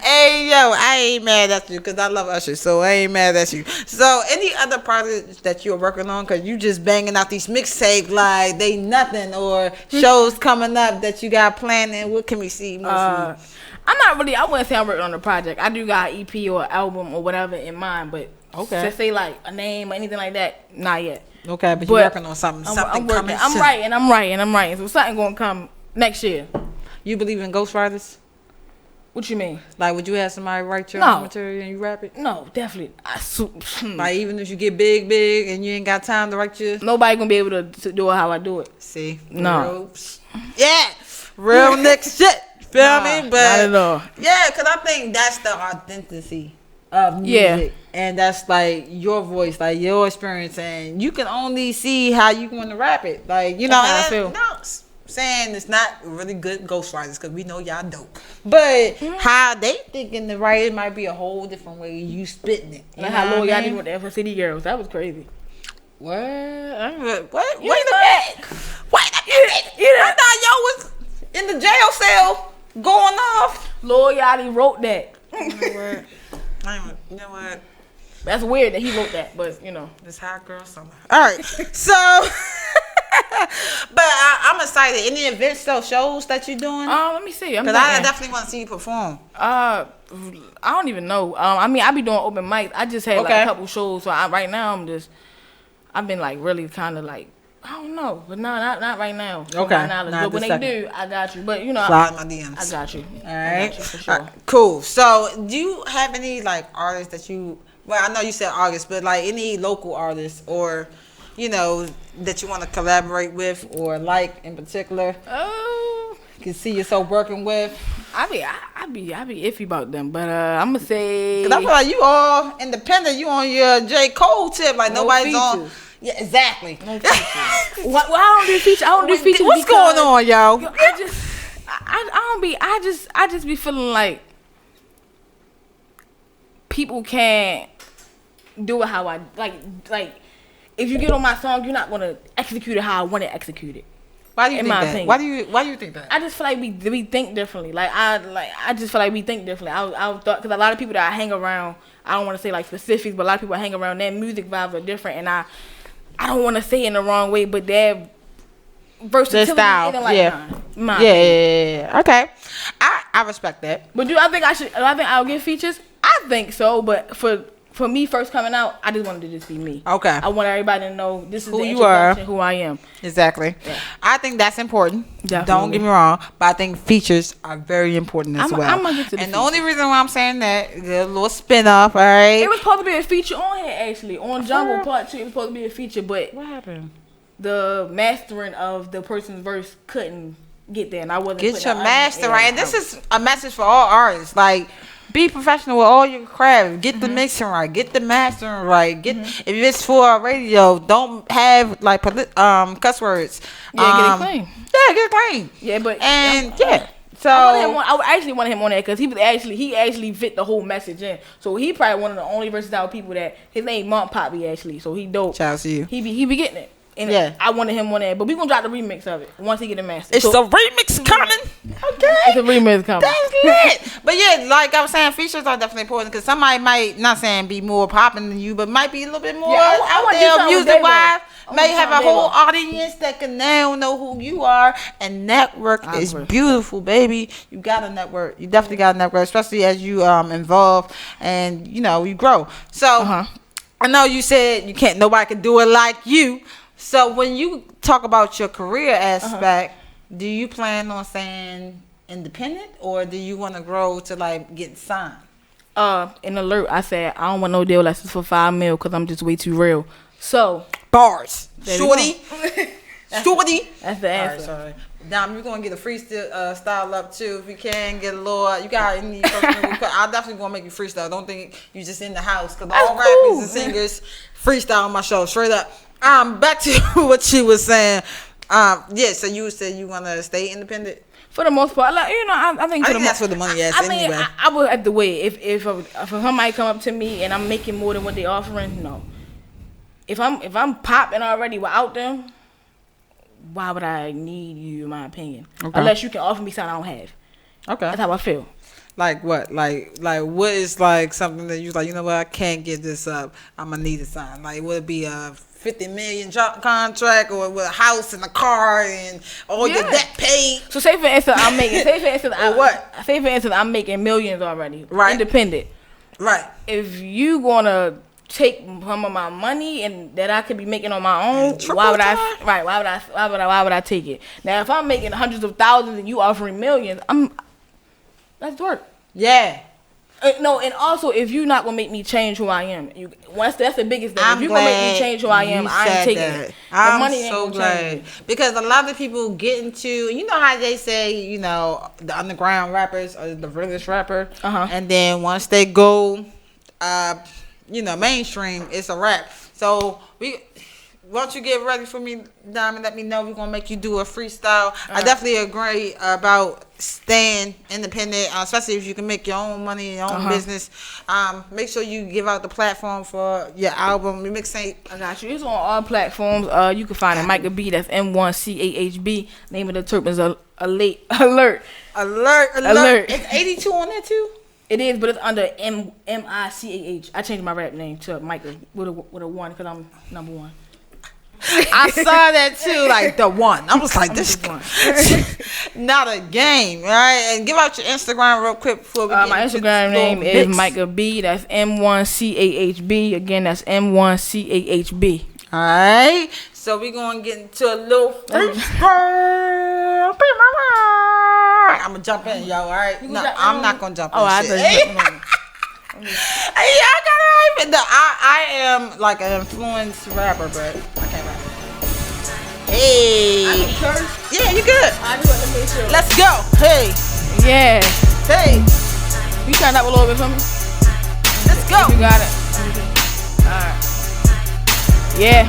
[SPEAKER 1] Hey yo, I ain't mad at you because I love Usher, so I ain't mad at you. So any other projects that you're working on, because you just banging out these mixtapes like they nothing, or shows coming up that you got planning? What can we see mostly?
[SPEAKER 2] I wouldn't say I'm working on a project. I do got an EP or album or whatever in mind, but to say like a name or anything like that, not yet.
[SPEAKER 1] Okay, but you're working on something.
[SPEAKER 2] I'm working. I'm writing. So something gonna come next year.
[SPEAKER 1] You believe in ghostwriters?
[SPEAKER 2] What you mean?
[SPEAKER 1] Like, would you have somebody write your material and you rap it?
[SPEAKER 2] No, definitely.
[SPEAKER 1] Like, even if you get big and you ain't got time to write your...
[SPEAKER 2] Nobody gonna be able to do it how I do it.
[SPEAKER 1] See?
[SPEAKER 2] No.
[SPEAKER 1] Real next shit. Feel me? But
[SPEAKER 2] not at all.
[SPEAKER 1] Yeah, because I think that's the authenticity of music. And that's, like, your voice, like, your experience. And you can only see how you want to rap it. Like, you know,
[SPEAKER 2] I feel.
[SPEAKER 1] No, saying it's not really good ghostwriters because we know y'all dope. But how they thinking to write it might be a whole different way you spitting it.
[SPEAKER 2] Like how Lil Yachty with the F City Girls. That was crazy.
[SPEAKER 1] What? What?
[SPEAKER 2] Wait
[SPEAKER 1] a minute. I thought y'all was in the jail cell going off.
[SPEAKER 2] Lil Yachty wrote that.
[SPEAKER 1] You know what?
[SPEAKER 2] That's weird that he wrote that, but you know.
[SPEAKER 1] It's hot girl summer. All right. So... But I'm excited. Any events, though, shows that you're doing?
[SPEAKER 2] Let me see.
[SPEAKER 1] Because I definitely want to see you perform.
[SPEAKER 2] I don't even know. I mean, I be doing open mics. I just had like a couple shows. So right now, I've been like really kind of like, I don't know. But no, not right now.
[SPEAKER 1] Okay.
[SPEAKER 2] But when they do, I got you. But you know,
[SPEAKER 1] slide my DMs.
[SPEAKER 2] I got you.
[SPEAKER 1] All right.
[SPEAKER 2] I got you for sure.
[SPEAKER 1] Cool. So, do you have any like artists that you? Well, I know you said August, but like any local artists or, you know, that you want to collaborate with or like in particular? Can see yourself working with.
[SPEAKER 2] I be iffy about them, but I'm gonna say.
[SPEAKER 1] 'Cause I feel like you all independent. You on your J. Cole tip, like
[SPEAKER 2] no
[SPEAKER 1] nobody's
[SPEAKER 2] features.
[SPEAKER 1] On. Yeah, exactly.
[SPEAKER 2] No features. Well, I don't do features. I don't do features.
[SPEAKER 1] What's going on, yo?
[SPEAKER 2] I just be feeling like people can't do it how I like. If you get on my song, you're not gonna execute it how I want to execute it.
[SPEAKER 1] Why do you think that? Why do you think that?
[SPEAKER 2] I just feel like we think differently. I just feel like we think differently. I thought because a lot of people that I hang around, I don't want to say like specifics, but a lot of people I hang around, their music vibes are different, and I don't want to say it in the wrong way, but their versatility
[SPEAKER 1] style,
[SPEAKER 2] isn't like mine.
[SPEAKER 1] Yeah. Okay, I respect that.
[SPEAKER 2] But do I think I'll get features? I think so, but for me first coming out, I just wanted to just be me.
[SPEAKER 1] Okay.
[SPEAKER 2] I want everybody to know this is
[SPEAKER 1] who
[SPEAKER 2] the
[SPEAKER 1] you are,
[SPEAKER 2] who I am.
[SPEAKER 1] Exactly. Yeah. I think that's important.
[SPEAKER 2] Definitely.
[SPEAKER 1] Don't get me wrong, but I think features are very important as well.
[SPEAKER 2] I'm gonna get to
[SPEAKER 1] the only reason why I'm saying that, a little spin off, all right?
[SPEAKER 2] It was supposed to be a feature on here actually. On Jungle Part 2, it was supposed to be a feature, but
[SPEAKER 1] what happened?
[SPEAKER 2] The mastering of the person's verse couldn't get there, and I wasn't.
[SPEAKER 1] Get your master right. And this is a message for all artists. Like, be professional with all your craft. Get the mixing right. Get the mastering right. If it's for radio, don't have like cuss words.
[SPEAKER 2] Yeah, get it clean.
[SPEAKER 1] Yeah, get it clean.
[SPEAKER 2] Yeah, but
[SPEAKER 1] So
[SPEAKER 2] I actually wanted him on there because he actually fit the whole message in. So he probably one of the only versatile people that his name Mont Poppy actually. So he dope.
[SPEAKER 1] Shout out to you.
[SPEAKER 2] He be getting it. And I wanted him on there, but we gonna drop the remix of it once he get a master.
[SPEAKER 1] It's a remix coming. Okay,
[SPEAKER 2] it's a remix coming.
[SPEAKER 1] That's lit. But yeah, like I was saying, features are definitely important because somebody might not saying be more popping than you, but might be a little bit more out there music wise. May have a whole audience that can now know who you are, and network is beautiful, baby. You got a network. You definitely got a network, especially as you involve and you grow. So I know you said nobody can do it like you. So when you talk about your career aspect, do you plan on staying independent, or do you want to grow to like get signed?
[SPEAKER 2] In alert, I said I don't want no deal less for $5 million because I'm just way too real. So
[SPEAKER 1] Bars,
[SPEAKER 2] there
[SPEAKER 1] shorty, shorty.
[SPEAKER 2] that's the
[SPEAKER 1] All right,
[SPEAKER 2] answer.
[SPEAKER 1] sorry. Dom, you're gonna get a freestyle style up too. If you can get a little, you got any personal request, I'm definitely gonna make you freestyle. Don't think you just in the house, because all rappers and singers freestyle on my show, straight up. Back to what you were saying. Yeah, so you said you wanna stay independent.
[SPEAKER 2] For the most part, like, you know, I think
[SPEAKER 1] That's where the money is anyway.
[SPEAKER 2] I would have to wait. If somebody come up to me and I'm making more than what they offering, no. If I'm popping already without them, why would I need you, in my opinion?
[SPEAKER 1] Okay.
[SPEAKER 2] Unless you can offer me something I don't have.
[SPEAKER 1] Okay.
[SPEAKER 2] That's how I feel.
[SPEAKER 1] Like what? Like what is like something that you like, you know what, I can't give this up, I'm gonna need a sign. Like, would it be a $50 million contract, or with a house and a car and all your debt paid?
[SPEAKER 2] So say for instance I'm making
[SPEAKER 1] what?
[SPEAKER 2] Say for instance I'm making millions already.
[SPEAKER 1] Right.
[SPEAKER 2] Independent.
[SPEAKER 1] Right.
[SPEAKER 2] If you gonna take some of my money and that I could be making on my own, why would I take it? Now if I'm making hundreds of thousands and you offering millions, that's work.
[SPEAKER 1] Yeah.
[SPEAKER 2] No, and also if you're not gonna make me change who I am, that's the biggest thing. If you're gonna make me change who I am, I ain't taking it.
[SPEAKER 1] I'm
[SPEAKER 2] money ain't
[SPEAKER 1] so
[SPEAKER 2] gonna
[SPEAKER 1] glad,
[SPEAKER 2] change.
[SPEAKER 1] because a lot of people get into, you know how they say, you know, the underground rappers or the realest rapper, and then once they go, you know, mainstream, it's a rap. So once you get ready for me, Diamond, let me know. We're gonna make you do a freestyle. I definitely agree about staying independent, especially if you can make your own money, your own business. Make sure you give out the platform for your album, your mixtape.
[SPEAKER 2] I got you. It's on all platforms. You can find it Micah B. That's M1CAHB. Name of the turp is Alert.
[SPEAKER 1] Alert. It's 82 on there too.
[SPEAKER 2] It is, but it's under MICAH. I changed my rap name to Micah with a 1 because I'm number 1.
[SPEAKER 1] I saw that too, like the one. I was like, this is not a game, right? And give out your Instagram real quick before we get
[SPEAKER 2] my Instagram name is Micah B. That's M1CAHB. Again, that's M1CAHB.
[SPEAKER 1] All right. So we're going to get into a little freestyle. I'm going to jump in, yo, all right? No, I'm not going to jump in.
[SPEAKER 2] Oh, I thought
[SPEAKER 1] I am like an influenced rapper, but I can't rap. Hey.
[SPEAKER 2] I can curse?
[SPEAKER 1] Yeah, you good.
[SPEAKER 2] I do have to make sure.
[SPEAKER 1] Let's go. Hey.
[SPEAKER 2] Yeah.
[SPEAKER 1] Hey.
[SPEAKER 2] You turn up a little bit for me?
[SPEAKER 1] Let's go.
[SPEAKER 2] You got it. Alright. Yeah.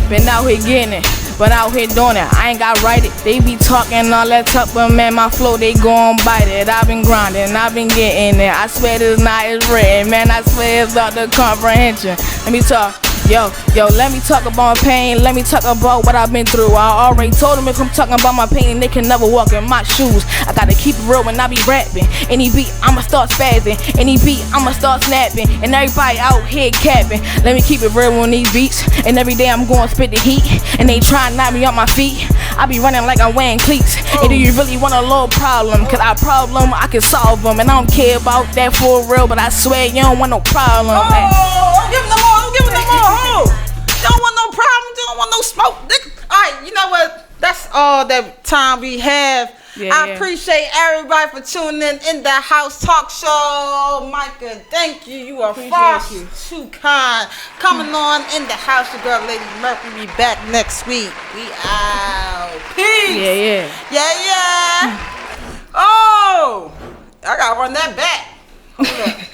[SPEAKER 2] Been out here getting it, but out here doing it. I ain't got write it. They be talking all that tough, but man, my flow, they gon' bite it. I've been grinding, I've been getting it. I swear this not is written, man. I swear it's out the comprehension. Let me talk. Yo, let me talk about pain. Let me talk about what I've been through. I already told them if I'm talking about my pain, they can never walk in my shoes. I gotta keep it real when I be rapping. Any beat, I'ma start spazzing. Any beat, I'ma start snapping. And everybody out here capping. Let me keep it real on these beats. And every day I'm going spit the heat. And they try to knock me on my feet. I be running like I'm wearing cleats. And do you really want a little problem? Cause I problem, I can solve them. And I don't care about that for real, but I swear you don't want no problem. Man.
[SPEAKER 1] Don't give them no more. Don't give them no more. Don't want no problem. Don't want no smoke. All right, you know what? That's all that time we have. I appreciate everybody for tuning in the House Talk Show. Micah, thank you. You are far too kind. Coming on in the house, your girl Lady Murphy. Be back next week. We out. Peace. Yeah. Oh, I gotta run that back. Hold up.